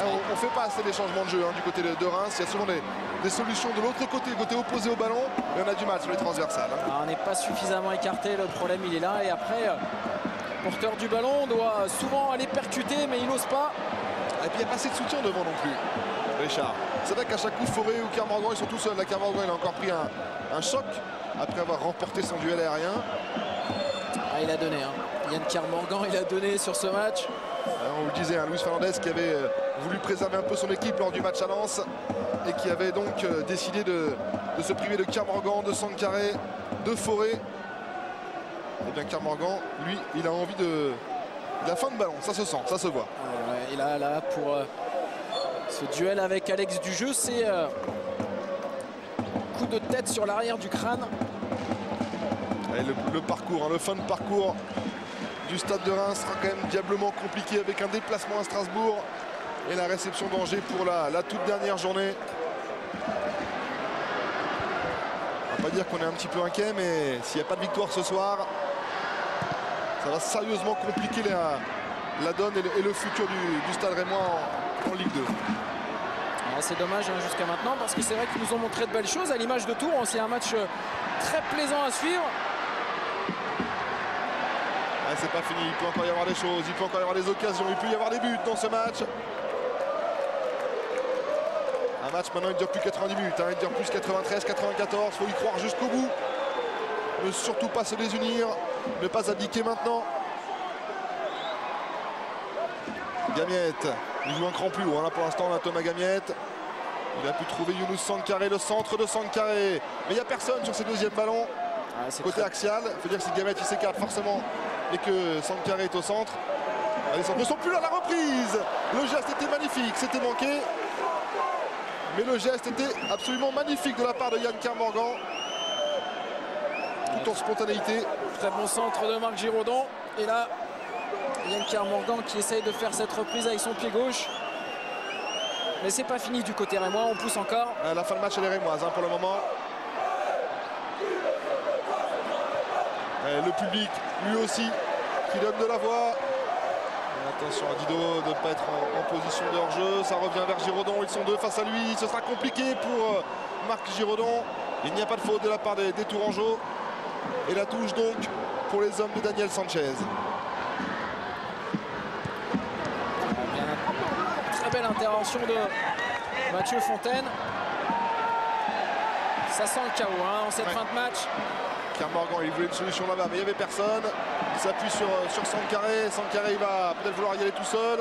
On ne fait pas assez des changements de jeu du côté de Reims. Il y a souvent des solutions de l'autre côté opposé au ballon. Mais on a du mal sur les transversales. On n'est pas suffisamment écarté, le problème il est là. Et après, le porteur du ballon doit souvent aller percuter, mais il n'ose pas. Et puis il n'y a pas assez de soutien devant non plus, Richard. C'est vrai qu'à chaque coup, Forêt ou Kermorgan, ils sont tout seuls. Là, Kermorgan, il a encore pris un choc après avoir remporté son duel aérien. Il a donné. Yann Kermorgan, il a donné sur ce match. On vous le disait, Luis Fernandez qui avait voulu préserver un peu son équipe lors du match à Lens et qui avait donc décidé de se priver de Kermorgan, de Sankaré, de Forêt. Et bien Kermorgan, lui, il a envie de la fin de ballon, ça se sent, ça se voit. Et là pour ce duel avec Alex Dujeu, c'est coup de tête sur l'arrière du crâne. Et le parcours, le fin de parcours du stade de Reims sera quand même diablement compliqué avec un déplacement à Strasbourg et la réception d'Angers pour la toute dernière journée. On va pas dire qu'on est un petit peu inquiet, mais s'il n'y a pas de victoire ce soir, ça va sérieusement compliquer la donne et le futur du stade rémois en Ligue 2. C'est dommage jusqu'à maintenant parce que c'est vrai qu'ils nous ont montré de belles choses à l'image de Tours. C'est un match très plaisant à suivre. C'est pas fini, il peut encore y avoir des choses, il peut encore y avoir des occasions, il peut y avoir des buts dans ce match. Un match maintenant il ne dure plus 90 minutes, il dure plus 93, 94, il faut y croire jusqu'au bout. Ne surtout pas se désunir, ne pas abdiquer maintenant. Gamiette, il joue un cran plus haut, là pour l'instant on a Thomas Gamiette. Il a pu trouver Younous Sankaré, le centre de Sankaré. Mais il n'y a personne sur ces deuxièmes ballons. Côté axial, il faut dire que si Gamiette il s'écarte forcément et que Sankaré est au centre. Les centres ne sont plus là, la reprise. Le geste était magnifique, c'était manqué. Mais le geste était absolument magnifique de la part de Yann Kermorgan. Tout en spontanéité. Très bon centre de Marc Giraudon. Et là, Yann Kermorgan qui essaye de faire cette reprise avec son pied gauche. Mais c'est pas fini du côté rémois, on pousse encore. La fin de match elle est rémoise pour le moment. Le public lui aussi qui donne de la voix. Et attention à Dido de ne pas être en position de hors-jeu. Ça revient vers Giraudon, ils sont deux face à lui. Ce sera compliqué pour Marc Giraudon. Il n'y a pas de faute de la part des Tourangeaux. Et la touche donc pour les hommes de Daniel Sanchez. Très belle intervention de Mathieu Fontaine. Ça sent le chaos en cette fin de match. Kermorgan, il voulait une solution là-bas, mais il n'y avait personne. Il s'appuie sur Sankaré. Sankaré, il va peut-être vouloir y aller tout seul.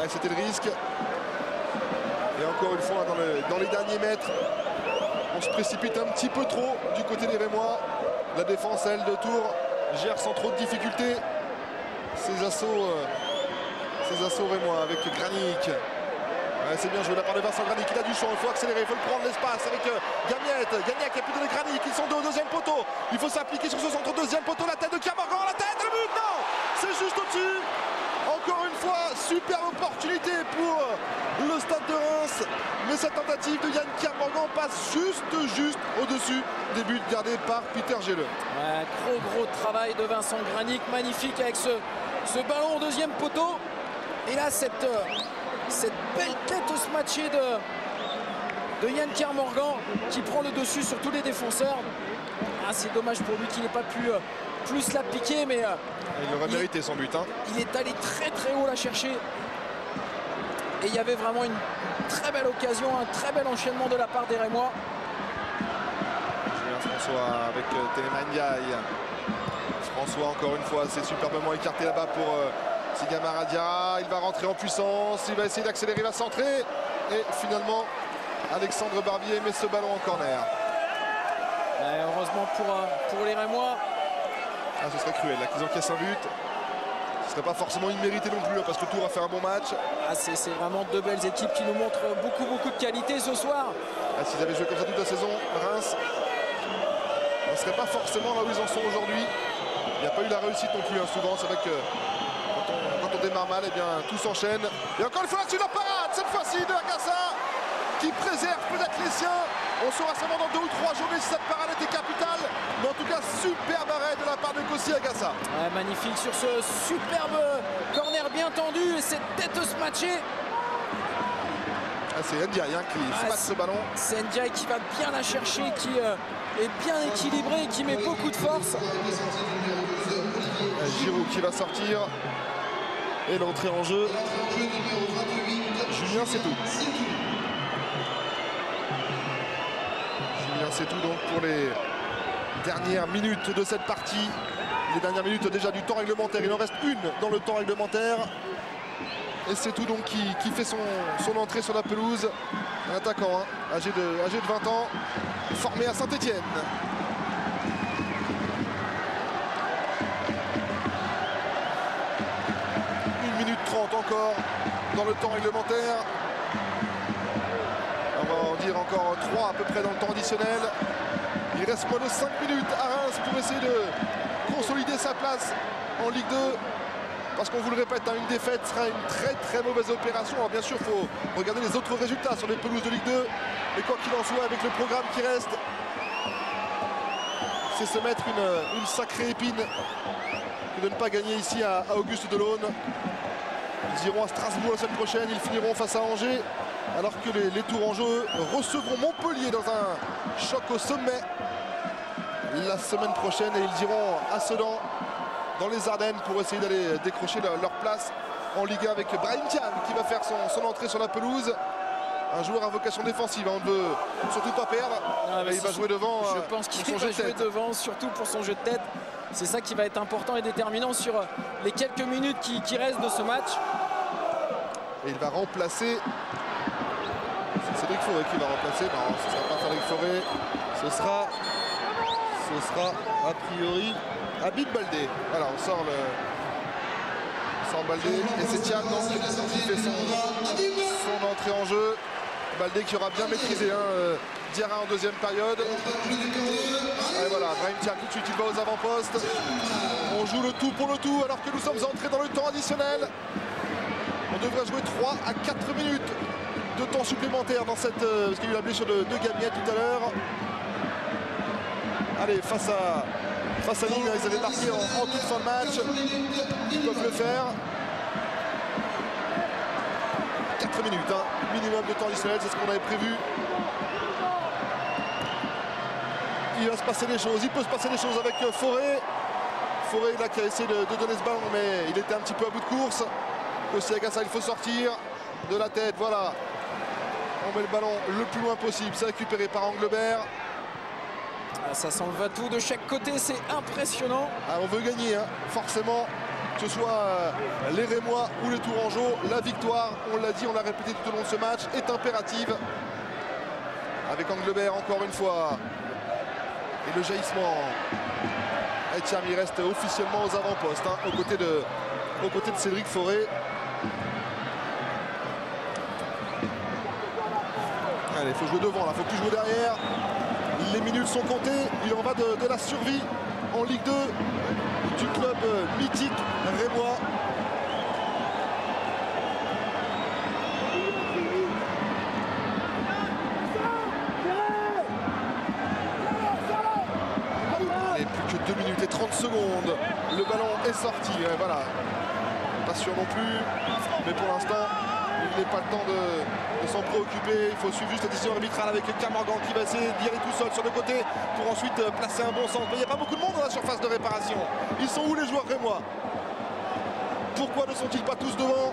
C'était le risque. Et encore une fois, dans les derniers mètres, on se précipite un petit peu trop du côté des Rémois. La défense, elle, de Tours, gère sans trop de difficultés ces assauts Rémois avec Granic. C'est bien joué de la part de Vincent Granic, il a du champ, il faut accélérer, il faut le prendre l'espace avec Gamiette. Gagnac qui a pu donner Granic, ils sont deux au deuxième poteau. Il faut s'appliquer sur ce centre deuxième poteau, la tête de Kermorgan, la tête, le but, non, c'est juste au-dessus. Encore une fois, super cette tentative de Yann Kermorgan passe juste au-dessus des buts gardés par Peter Gelleux. Ouais, gros travail de Vincent Granic, magnifique avec ce ballon au deuxième poteau. Et là, cette belle tête smatchée de Yann Kermorgan qui prend le dessus sur tous les défenseurs. Ah, c'est dommage pour lui qu'il n'ait pas pu plus la piquer, mais il aurait mérité son but. Hein. Il est allé très haut la chercher. Et il y avait vraiment une très belle occasion, un très bel enchaînement de la part des Rémois. Julien François avec Téléma Ndiaye. François encore une fois, c'est superbement écarté là-bas pour Sigamara Diarra. Il va rentrer en puissance, il va essayer d'accélérer, il va centrer. Et finalement, Alexandre Barbier met ce ballon en corner. Et heureusement pour les Rémois. Ah, ce serait cruel là qu'ils encaissent un but. Ce serait pas forcément immérité non plus, parce que Tours a fait un bon match. Ah, c'est vraiment deux belles équipes qui nous montrent beaucoup de qualité ce soir. Ah, s'ils avaient joué comme ça toute la saison, Reims ne serait pas forcément là où ils en sont aujourd'hui. Il n'y a pas eu la réussite non plus, hein. Souvent c'est vrai que quand on démarre mal, eh bien tout s'enchaîne. Et encore une fois là-dessus la parade, cette fois-ci de Agassa, qui préserve peut-être les siens. On saura seulement dans 2 ou 3 journées si cette parade était capitale. Mais en tout cas, superbe arrêt de la part de Kossi Agassa. Ouais, magnifique sur ce superbe corner bien tendu et cette tête smatchée. Ah, c'est Ndiaye qui smash ce ballon. C'est Ndiaye qui va bien la chercher, qui est bien équilibré et qui met beaucoup de force. Giroud qui va sortir. Et l'entrée en jeu. Julien, c'est tout. C'est tout donc pour les dernières minutes de cette partie. Les dernières minutes déjà du temps réglementaire. Il en reste une dans le temps réglementaire. Et c'est tout donc qui fait son entrée sur la pelouse. Un attaquant âgé de 20 ans, formé à Saint-Etienne. 1 minute 30 encore dans le temps réglementaire. On va en dire encore 3 à peu près dans le temps additionnel. Il reste moins de 5 minutes à Reims pour essayer de consolider sa place en Ligue 2. Parce qu'on vous le répète, une défaite sera une très mauvaise opération. Alors bien sûr, il faut regarder les autres résultats sur les pelouses de Ligue 2. Mais quoi qu'il en soit, avec le programme qui reste, c'est se mettre une sacrée épine que de ne pas gagner ici à Auguste Delaune. Ils iront à Strasbourg la semaine prochaine, ils finiront face à Angers. Alors que les Tourangeaux recevront Montpellier dans un choc au sommet la semaine prochaine. Et ils iront à Sedan, dans les Ardennes, pour essayer d'aller décrocher leur place en Ligue 1 avec Brahim Thiam qui va faire son entrée sur la pelouse. Un joueur à vocation défensive, on ne veut surtout pas perdre. Il va jouer devant. Je pense qu'il va jouer devant, surtout pour son jeu de tête. C'est ça qui va être important et déterminant sur les quelques minutes qui restent de ce match. Et il va remplacer... C'est Cédric Forêt qui va remplacer. Non, ce ne sera pas Cédric Forêt. Ce sera a priori Habib Baldé. Voilà, on sort Baldé. Et c'est Thiam qui fait son entrée en jeu. Baldé qui aura bien maîtrisé Diarra en deuxième période. Et voilà, Brahim Thiam tout de suite, il va aux avant-postes. On joue le tout pour le tout alors que nous sommes entrés dans le temps additionnel. On devrait jouer 3 à 4 minutes de temps supplémentaire dans cette... parce qu'il y a eu la blessure de Gamier tout à l'heure. Allez, face à Lille, ils avaient marqué en toute fin de match. Ils peuvent le faire. 4 minutes, minimum de temps additionnel, c'est ce qu'on avait prévu. Il va se passer des choses, il peut se passer des choses avec Forêt. Forêt là qui a essayé de donner ce ballon, mais il était un petit peu à bout de course. Kossi Agassa, il faut sortir de la tête, voilà. On met le ballon le plus loin possible, c'est récupéré par Anglebert. Ça s'enleva tout de chaque côté, c'est impressionnant. On veut gagner, forcément, que ce soit les Rémois ou les Tourangeaux. La victoire, on l'a dit, on l'a répété tout au long de ce match, est impérative. Avec Anglebert encore une fois. Et le jaillissement. Et Thiam, il reste officiellement aux avant-postes, aux côtés de Cédric Forêt. Allez, il faut jouer devant, il faut plus jouer derrière. Les minutes sont comptées, il en va de la survie en Ligue 2 du club mythique rémois. secondes. Le ballon est sorti. Voilà. Pas sûr non plus. Mais pour l'instant, il n'est pas le temps de s'en préoccuper. Il faut suivre juste la décision arbitrale avec Kermorgan qui va essayer d'y aller tout seul sur le côté pour ensuite placer un bon centre. Mais il n'y a pas beaucoup de monde dans la surface de réparation. Ils sont où les joueurs rémois? Pourquoi ne sont-ils pas tous devant?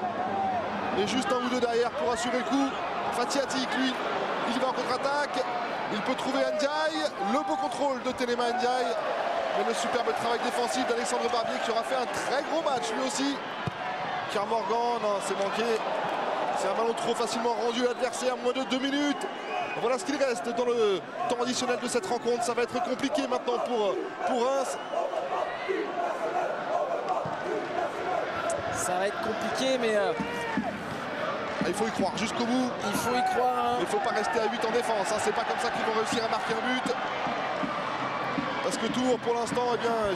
Et juste un ou deux derrière pour assurer le coup. Fatih Atik, lui, il va en contre-attaque. Il peut trouver Ndiaye. Le beau contrôle de Téléma Ndiaye. Mais le superbe travail défensif d'Alexandre Barbier qui aura fait un très gros match lui aussi. Kermorgan, non, c'est manqué. C'est un ballon trop facilement rendu à l'adversaire, moins de 2 minutes. Voilà ce qu'il reste dans le temps additionnel de cette rencontre. Ça va être compliqué maintenant pour Reims. Ça va être compliqué, mais il faut y croire jusqu'au bout. il faut y croire. Hein. Il ne faut pas rester à 8 en défense. Hein. C'est pas comme ça qu'ils vont réussir à marquer un but. Parce que Tours, pour l'instant,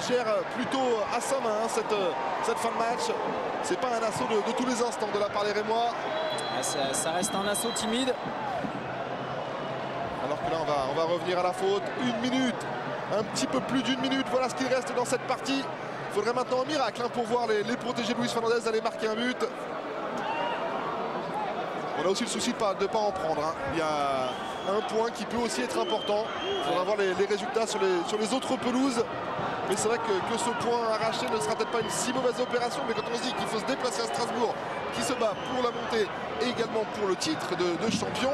gère plutôt à sa main cette fin de match. C'est pas un assaut de tous les instants de la part des Rémois. Ça reste un assaut timide. Alors que là, on va revenir à la faute. 1 minute, un petit peu plus d'1 minute. Voilà ce qu'il reste dans cette partie. Il faudrait maintenant un miracle pour voir les protégés de Luis Fernandez aller marquer un but. On a aussi le souci de ne pas en prendre. Hein. Il y a un point qui peut aussi être important. Il faudra voir les résultats sur les autres pelouses. Mais c'est vrai que ce point arraché ne sera peut-être pas une si mauvaise opération. Mais quand on se dit qu'il faut se déplacer à Strasbourg, qui se bat pour la montée et également pour le titre de champion,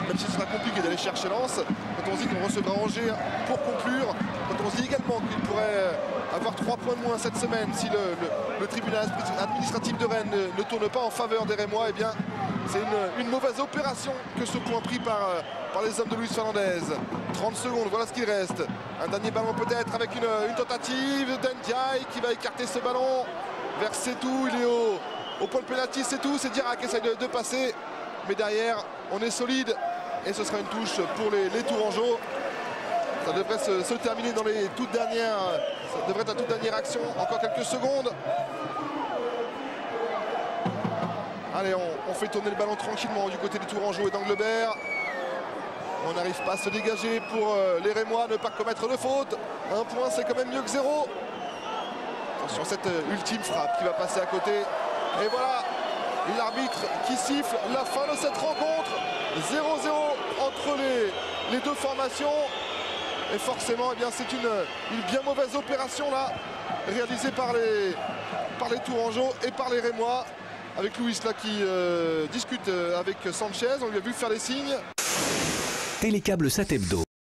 même si ce sera compliqué d'aller chercher Lens, quand on se dit qu'on recevra Angers pour conclure, quand on se dit également qu'il pourrait avoir 3 points de moins cette semaine si le tribunal administratif de Rennes ne tourne pas en faveur des Rémois, eh bien c'est une mauvaise opération que ce point pris par les hommes de Luis Fernandez. 30 secondes, voilà ce qu'il reste. Un dernier ballon peut-être avec une tentative d'Ndiaye qui va écarter ce ballon vers Setou. Il est au point de pénalty, Setou. C'est Dirac qui essaie de passer. Mais derrière, on est solide. Et ce sera une touche pour les Tourangeaux. Ça devrait se terminer dans les toutes dernières. Ça devrait être la toute dernière action. Encore quelques secondes. Allez, on fait tourner le ballon tranquillement du côté des Tourangeaux et d'Anglebert. On n'arrive pas à se dégager pour les Rémois, ne pas commettre de faute. Un point, c'est quand même mieux que 0. Attention, cette ultime frappe qui va passer à côté. Et voilà, l'arbitre qui siffle la fin de cette rencontre. 0-0 entre les deux formations. Et forcément, eh bien, c'est une bien mauvaise opération là, réalisée par les Tourangeaux et par les Rémois. Avec Louis là qui discute avec Sanchez, on lui a vu faire des signes. Télécable Sat Hebdo.